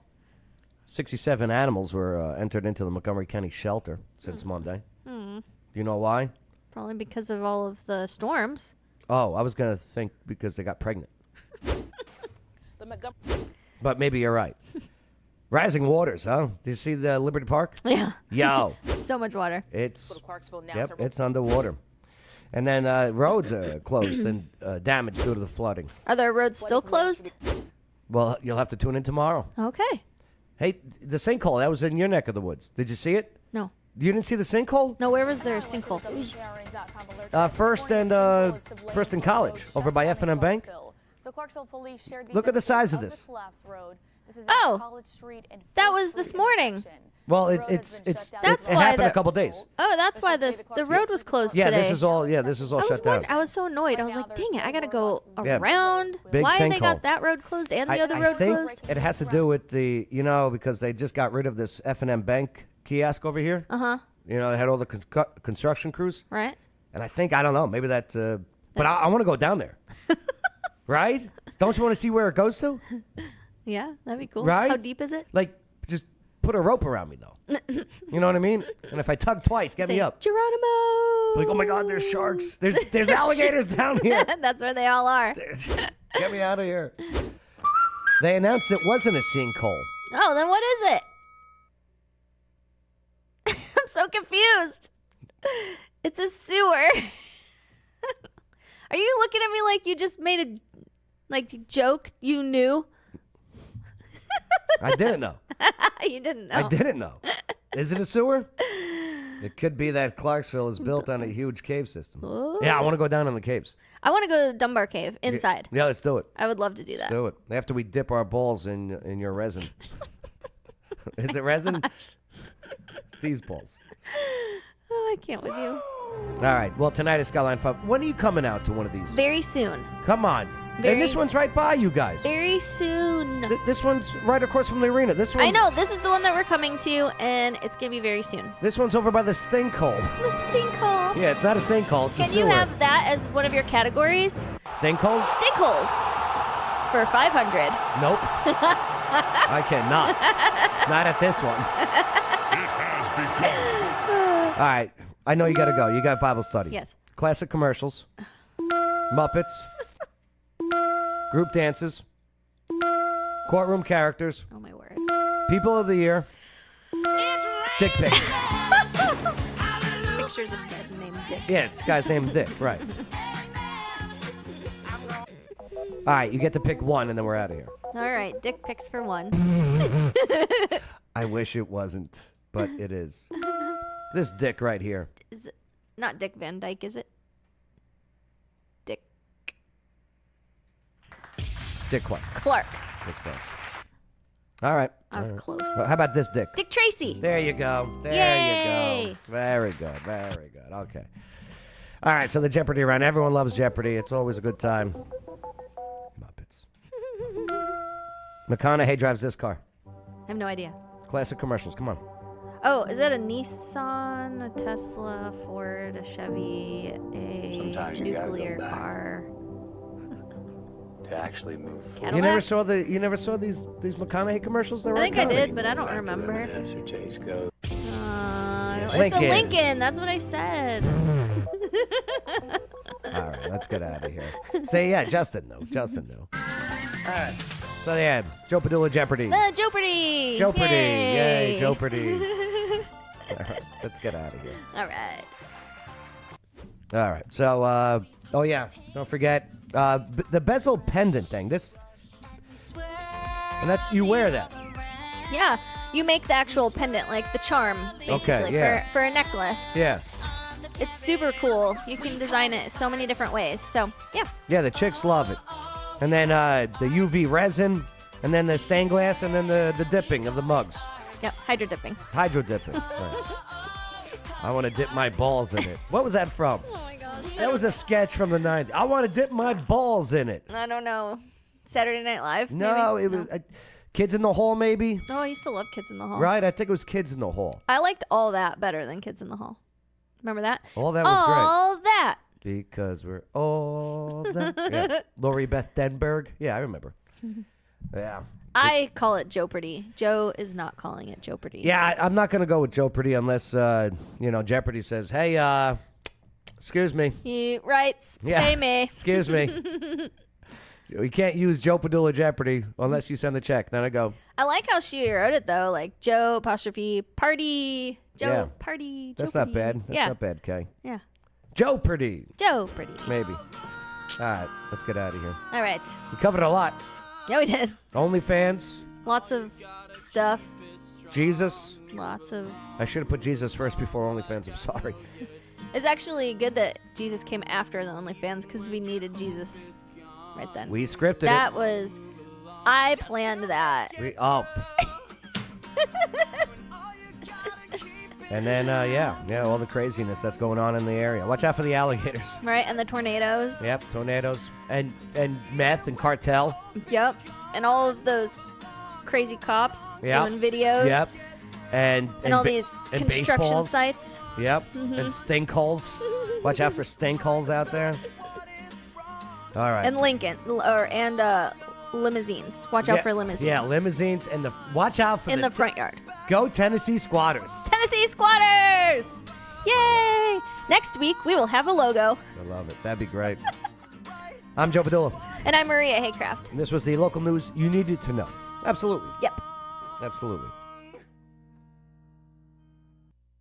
67 animals were entered into the Montgomery County shelter since Monday. Do you know why? Probably because of all of the storms. Oh, I was going to think because they got pregnant. But maybe you're right. Rising waters, huh? Do you see the Liberty Park? Yeah. Yo. So much water. It's underwater. And then roads are closed and damaged due to the flooding. Are there roads still closed? Well, you'll have to tune in tomorrow. Okay. Hey, the sinkhole, that was in your neck of the woods. Did you see it? No. You didn't see the sinkhole? No, where was there a sinkhole? First and College, over by F&M Bank. So Clarksville police shared Look at the size of this. Oh, that was this morning. Well, it happened a couple days. Oh, that's why the road was closed Yeah, today. this is all shut down. I was so annoyed. I was like, dang it, I got to go Yeah. around. Big Why they sinkhole. got that road closed and the other I road think closed? it has to do with because they just got rid of this F&M Bank kiosk over here. Uh-huh. They had all the construction crews. Right. And I don't know, maybe that, but I want to go down there. Right? Don't you want to see where it goes to? Yeah, that'd be cool. Right? How deep is it? Like, just put a rope around me, though. You know what I mean? And if I tug twice, get me up. Geronimo! Like, oh my God, there's sharks. There's alligators down here. That's where they all are. Get me out of here. They announced it wasn't a sinkhole. Oh, then what is it? I'm so confused. It's a sewer. Are you looking at me like you just made a joke you knew? I didn't know. You didn't know. I didn't know. Is it a sewer? It could be that Clarksville is built on a huge cave system. Oh. Yeah, I want to go down in the caves. I want to go to Dunbar Cave inside. Yeah, let's do it. I would love to do that. Let's do it. After we dip our balls in your resin. Is it resin? These balls. Oh, I can't with you. All right. Well, tonight is Skyline 5. When are you coming out to one of these? Very soon. Come on. Very- And this one's right by you guys. Very soon. This one's right across from the arena. This one's, I know. This is the one that we're coming to, and it's going to be very soon. This one's over by the stink hole. The stink hole. Yeah, it's not a sinkhole. It's a Can sewer. you have that as one of your categories? Stink holes? Stink holes. For 500. Nope. I cannot. Not at this one. All right. I know you got to go. You got Bible study. Yes. Classic commercials. Muppets. Group dances. Courtroom characters. Oh, my word. People of the year. Dick pics. Pictures of guys named Dick. Yeah, it's a guy's named Dick. Right. All right. You get to pick one, and then we're out of here. All right. Dick pics for one. I wish it wasn't, but it is. This Dick right here. Is it not Dick Van Dyke, is it? Dick Clark. Clark. Dick Clark. All right. I was All right. close. Well, how about this Dick? Dick Tracy. There you go. There you Yay. go. Very good. Very good. Okay. All right. So the Jeopardy round. Everyone loves Jeopardy. It's always a good time. Muppets. McConaughey drives this car. I have no idea. Classic commercials. Come on. Oh, is that a Nissan, a Tesla, a Ford, a Chevy, a Sometimes you gotta go nuclear back. car? To actually move forward. You never saw these McConaughey commercials? I think I did, but I don't remember. Desert Chase Go. It's a Lincoln. Lincoln. That's what I said. All right. Let's get out of here. Say, yeah, Justin, though. Justin, though. All right. So, yeah, Joe Padula Jeopardy. The Jeopardy. Jeopardy. Yay. Yay, Jeopardy. All right. Let's get out of here. All right. All right. So, oh, yeah. Don't forget the bezel pendant thing. This. And that's, you wear that. Yeah, you make the actual pendant, like the charm, basically, Okay, yeah. for a necklace. Yeah. It's super cool. You can design it so many different ways. So, yeah. Yeah, the chicks love it. And then the UV resin, and then the stained glass, and then the dipping of the mugs. Yep, hydro dipping. Hydro dipping. Right. I want to dip my balls in it. What was that from? Oh, my gosh. That was a sketch from the 90s. I want to dip my balls in it. I don't know. Saturday Night Live? No, maybe? it was Kids in the Hall, maybe? Oh, I used to love Kids in the Hall. Right? I think it was Kids in the Hall. I liked All That better than Kids in the Hall. Remember that? All That was great. All That. Because we're all that. Yeah. Lori Beth Denberg. Yeah, I remember. Yeah. I call it Jeopardy. Joe is not calling it Jeopardy. Yeah, I'm not going to go with Jeopardy unless, Jeopardy says, hey, excuse me. He writes, pay me. Excuse me. We can't use Joe Padula Jeopardy unless you send the check. Then I go. I like how she wrote it, though. Like, Joe, apostrophe, party. Joe, party. That's Jeopardy. not bad. That's not bad, Kay. Yeah. Jeopardy. Jeopardy. Maybe. All right, let's get out of here. All right. We covered a lot. Yeah, we did. OnlyFans. Lots of stuff. Jesus. Lots of. I should have put Jesus first before OnlyFans. I'm sorry. It's actually good that Jesus came after the OnlyFans because we needed Jesus right then. We scripted that was. I planned that. And then, all the craziness that's going on in the area. Watch out for the alligators. Right, and the tornadoes. Yep, tornadoes. And meth and cartel. Yep, and all of those crazy cops doing videos. Yep. And all these construction baseballs. sites. Yep, Mhm. and stink holes. Watch out for stink holes out there. All right. And Lincoln, and limousines. Watch out for limousines. Yeah, limousines, and watch out for in the front yard. Go Tennessee Squatters. Tennessee Squatters! Yay! Next week, we will have a logo. I love it. That'd be great. I'm Joe Padilla. And I'm Maria Haycraft. And this was the local news you needed to know. Absolutely. Yep. Absolutely.